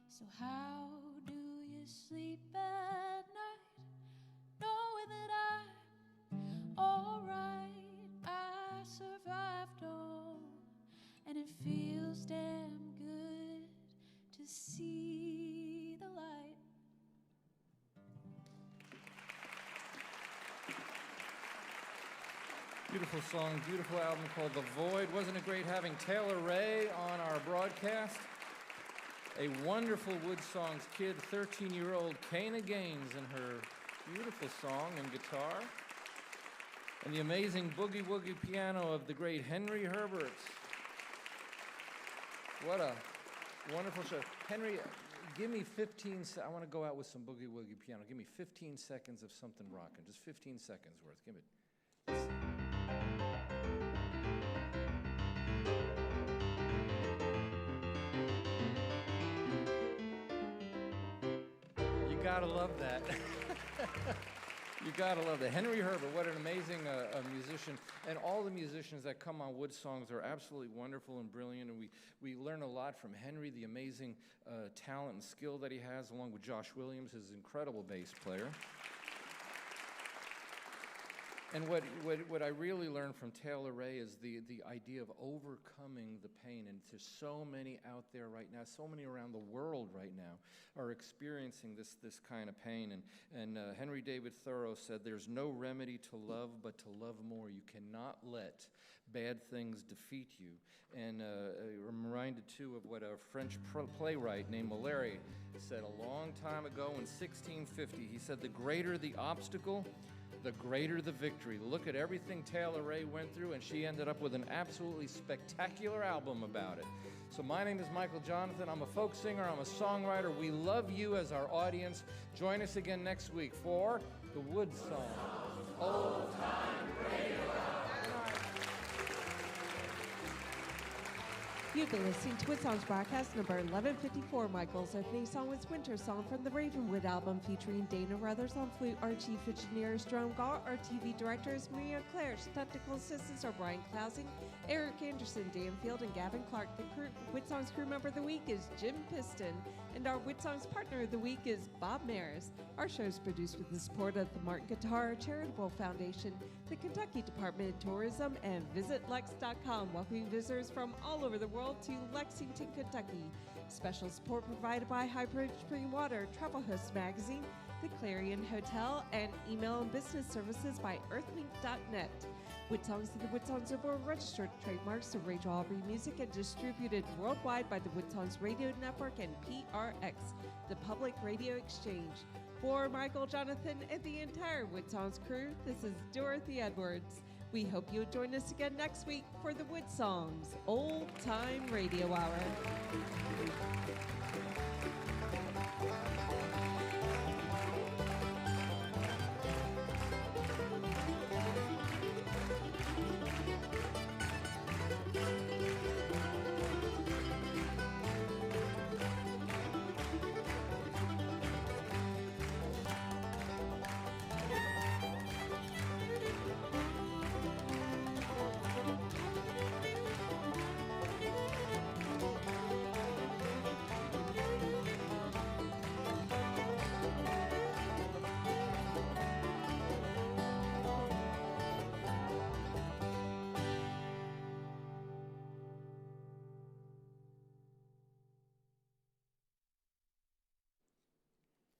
[SPEAKER 7] So how do you sleep at night, knowing that I'm alright? I survived all, and it feels damn good to see the light.
[SPEAKER 2] Beautiful song, beautiful album called The Void. Wasn't it great having Taylor Ray on our broadcast? A wonderful WoodSongs kid, 13-year-old Kana Gaines in her beautiful song and guitar. And the amazing boogie-woogie piano of the great Henri Herbert. What a wonderful show. Henri, give me 15 seconds. I want to go out with some boogie-woogie piano. Give me 15 seconds of something rocking. Just 15 seconds worth. Give it. You gotta love that. You gotta love that. Henri Herbert, what an amazing musician. And all the musicians that come on WoodSongs are absolutely wonderful and brilliant. And we learn a lot from Henri, the amazing talent and skill that he has, along with Josh Williams, his incredible bass player. And what I really learned from Taylor Ray is the idea of overcoming the pain. And there's so many out there right now, so many around the world right now are experiencing this kind of pain. And Henry David Thoreau said, "There's no remedy to love but to love more. You cannot let bad things defeat you." And I'm reminded, too, of what a French playwright named Molière said a long time ago in 1650. He said, "The greater the obstacle, the greater the victory." Look at everything Taylor Ray went through, and she ended up with an absolutely spectacular album about it. So my name is Michael Jonathan. I'm a folk singer. I'm a songwriter. We love you as our audience. Join us again next week for the WoodSongs Old Time Radio.
[SPEAKER 1] You've been listening to WoodSongs broadcast number 1154. Michael's opening song was Winter Song from the Ravenwood album featuring Dana Ruthers on flute, our chief engineer is Jerome Gall, our TV director is Maria Claire, technical assistants are Brian Clausing, Eric Anderson, Dan Field, and Gavin Clark. The WoodSongs crew member of the week is Jim Piston, and our WoodSongs partner of the week is Bob Maris. Our show is produced with the support of the Martin Guitar Charitable Foundation, the Kentucky Department of Tourism, and VisitLex.com, welcoming visitors from all over the world to Lexington, Kentucky. Special support provided by Highbridge Spring Water, Travel Host Magazine, the Clarion Hotel, and email and business services by earthlink.net. WoodSongs and the WoodSongs are registered trademarks of Rachel Aubrey Music and distributed worldwide by the WoodSongs Radio Network and PRX, the Public Radio Exchange. For Michael, Jonathan, and the entire WoodSongs crew, this is Dorothy Edwards. We hope you'll join us again next week for the WoodSongs Old Time Radio Hour.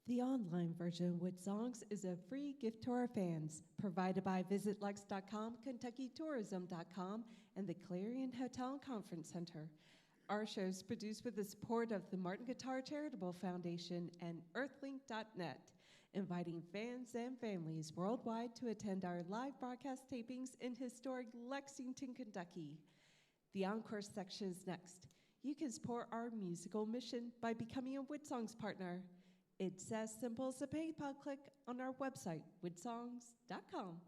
[SPEAKER 1] The online version of WoodSongs is a free gift to our fans, provided by VisitLex.com, KentuckyTourism.com, and the Clarion Hotel and Conference Center. Our show is produced with the support of the Martin Guitar Charitable Foundation and Earthlink.net, inviting fans and families worldwide to attend our live broadcast tapings in historic Lexington, Kentucky. The encore section is next. You can support our musical mission by becoming a WoodSongs partner. It's as simple as a PayPal click on our website, woodsongs.com.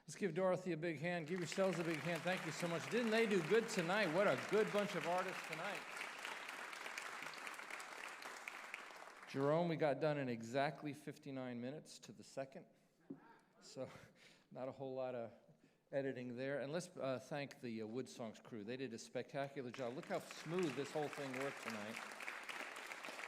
[SPEAKER 2] Let's give Dorothy a big hand. Give yourselves a big hand. Thank you so much. Didn't they do good tonight? What a good bunch of artists tonight. Jerome, we got done in exactly 59 minutes to the second. So not a whole lot of editing there. And let's thank the WoodSongs crew. They did a spectacular job. Look how smooth this whole thing worked tonight.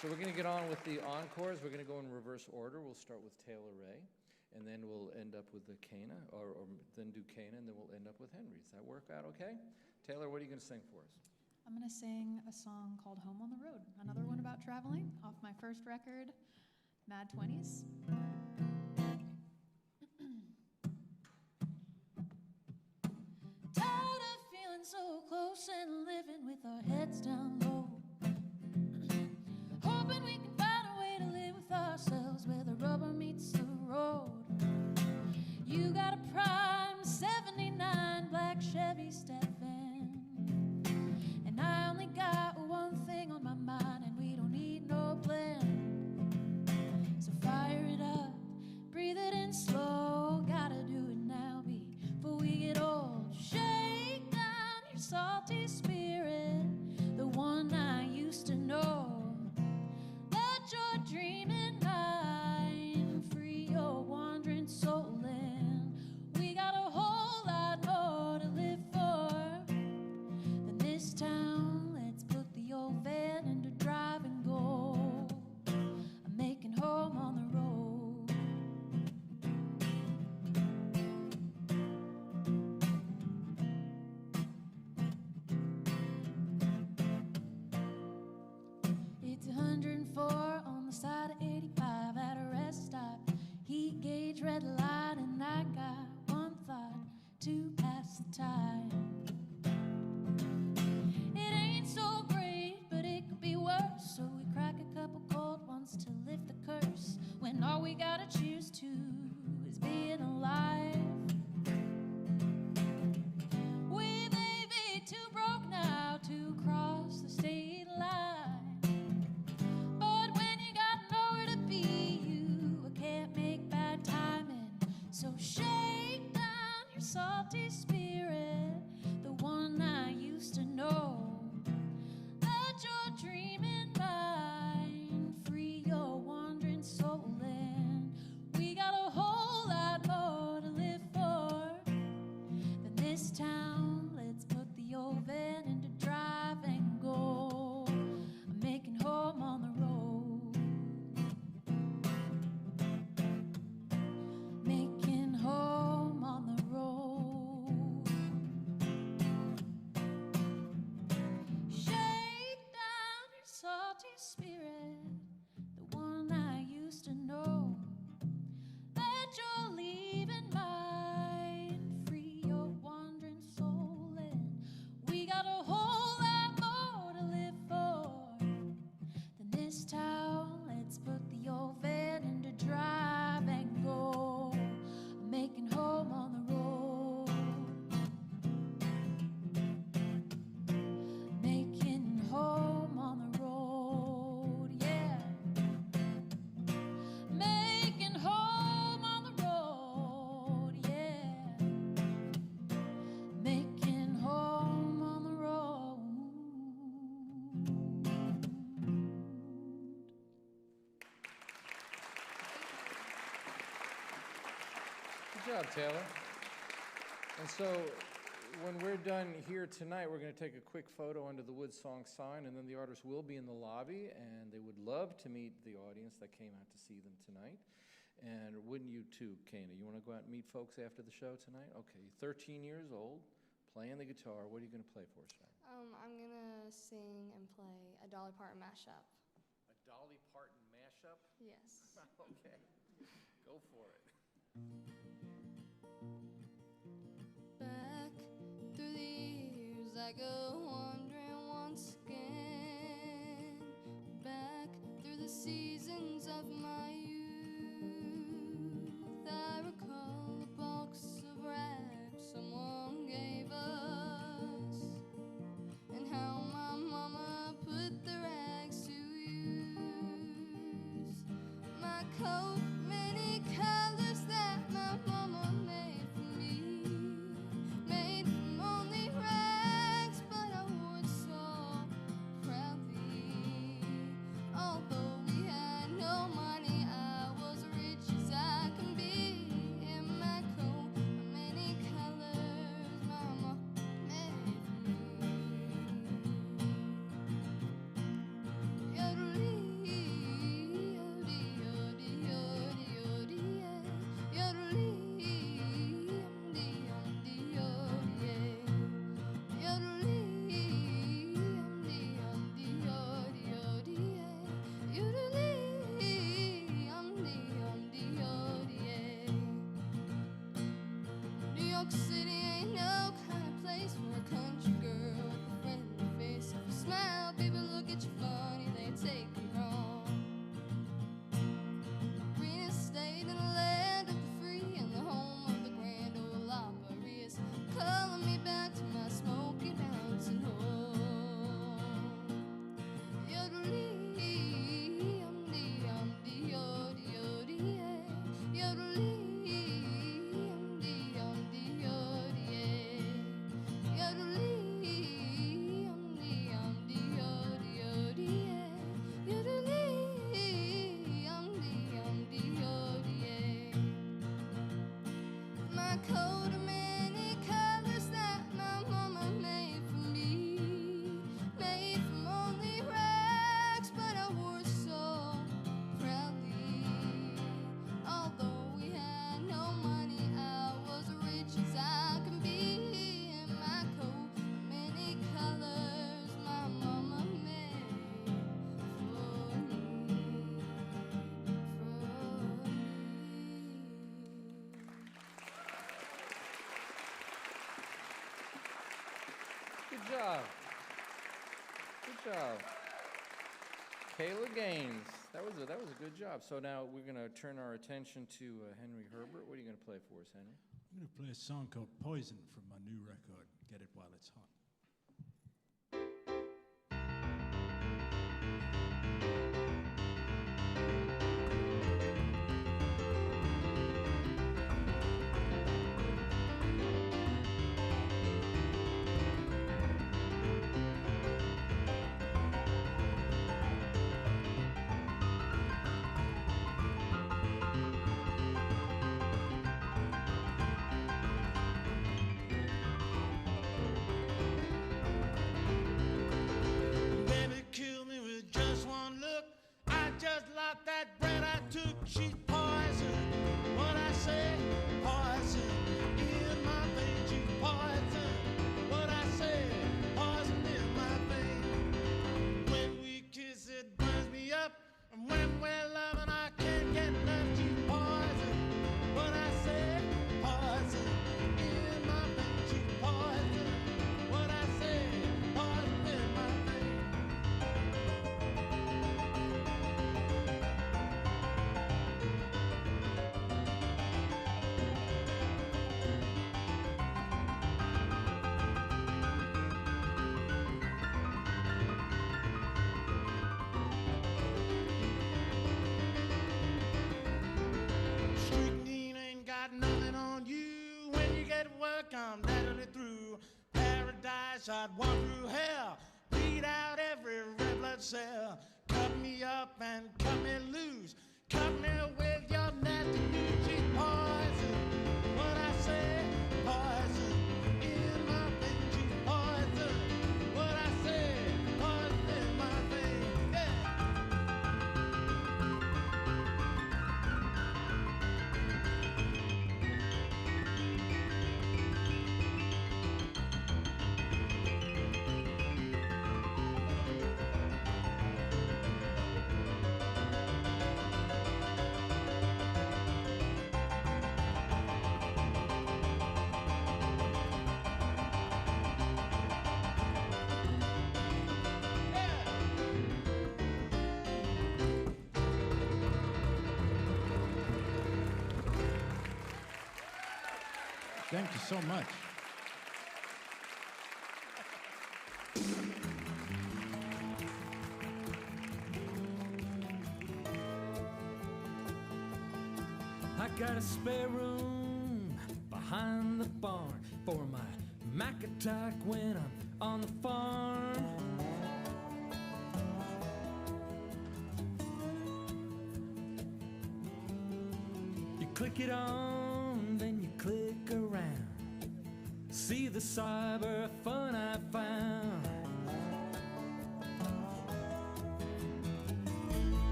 [SPEAKER 2] So we're going to get on with the encores. We're going to go in reverse order. We'll start with Taylor Ray, and then we'll end up with the Cana, or then do Cana, and then we'll end up with Henri. Does that work out okay? Taylor, what are you going to sing for us?
[SPEAKER 12] I'm going to sing a song called Home on the Road, another one about traveling, off my first record, Mad 20s. Tired of feeling so close and living with our heads down low. Hoping we can find a way to live with ourselves where the rubber meets the road. You got a prime 79 black Chevy step van, and I only got one thing on my mind, and we don't need no plan. So fire it up, breathe it in slow, gotta do it now before we get old. Shake down your salty spirit, the one I used to know. Your dreaming mind, free your wandering soul, and we got a whole lot more to live for than this town. Let's put the old van into drive and go. I'm making home on the road. It's 104 on the side of 85 at a rest stop. Heat gauge, red light, and I got one thought: to pass the time. It ain't so great, but it could be worse, so we crack a couple cold ones to lift the curse, when all we gotta cheers to is being alive. We may be too broke now to cross the state line, but when you got nowhere to be, you can't make bad timing. So shake down your salty spirit, the one I used to know.
[SPEAKER 2] job, Taylor. And so when we're done here tonight, we're going to take a quick photo under the WoodSongs sign, and then the artists will be in the lobby, and they would love to meet the audience that came out to see them tonight. And wouldn't you too, Kana? You want to go out and meet folks after the show tonight? Okay, 13 years old, playing the guitar. What are you going to play for us, Ryan?
[SPEAKER 14] I'm going to sing and play a Dolly Parton mashup.
[SPEAKER 2] A Dolly Parton mashup?
[SPEAKER 14] Yes.
[SPEAKER 2] Okay, go for it.
[SPEAKER 14] Back through the years I go wandering once again. Back through the seasons of my youth. I recall a box of rags someone gave us, and how my mama put the rags to use. My coat, many colors that my mama made for me, made from only rags, but I wore it so proudly. Although we had no money, I was rich as I can be. In my coat, many colors mama made for me. New York City ain't no kind of place for a country girl with a friendly face. If you smile, people look at you funny, they take you wrong. Greenest state in the land of the free and the home of the Grand Ole Opry is calling me back to my Smoky Mountain home. My coat of many colors that my mama made for me, made from only rags, but I wore it so proudly. Although we had no money, I was rich as I can be. In my coat of many colors my mama made for me.
[SPEAKER 2] Good job. Good job. Kayla Gaines. That was a good job. So now we're going to turn our attention to Henri Herbert. What are you going to play for us, Henry?
[SPEAKER 4] I'm going to play a song called Poison from my new record, Get It While It's Hot.
[SPEAKER 11] Baby, kill me with just one look. I just like that bread I took. She's poison. What I say, poison in my veins. She's poison. What I say, poison in my veins. When we kiss, it burns me up. And when we're loving, I can't get enough. She's poison. What I say, poison in my veins. She's poison. What I say, poison in my veins. Strychnine ain't got nothing on you. When you get work, I'm deadly through. Paradise, I'd walk through hell. Bleed out every red blood cell. Cut me up and cut me loose. Cut me with your nasty news. She's poison. What
[SPEAKER 4] Thank you so much.
[SPEAKER 15] I got a spare room behind the barn for my Mac attack when I'm on the farm. You click it on, then you click around. See the cyber fun I found.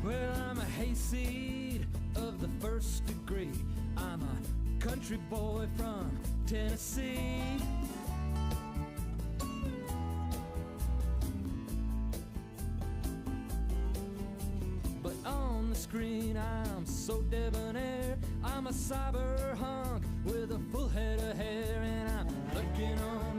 [SPEAKER 15] Well, I'm a hayseed of the first degree. I'm a country boy from Tennessee. But on the screen I'm so debonair. I'm a cyber hunk with a full head of hair, and I'm looking on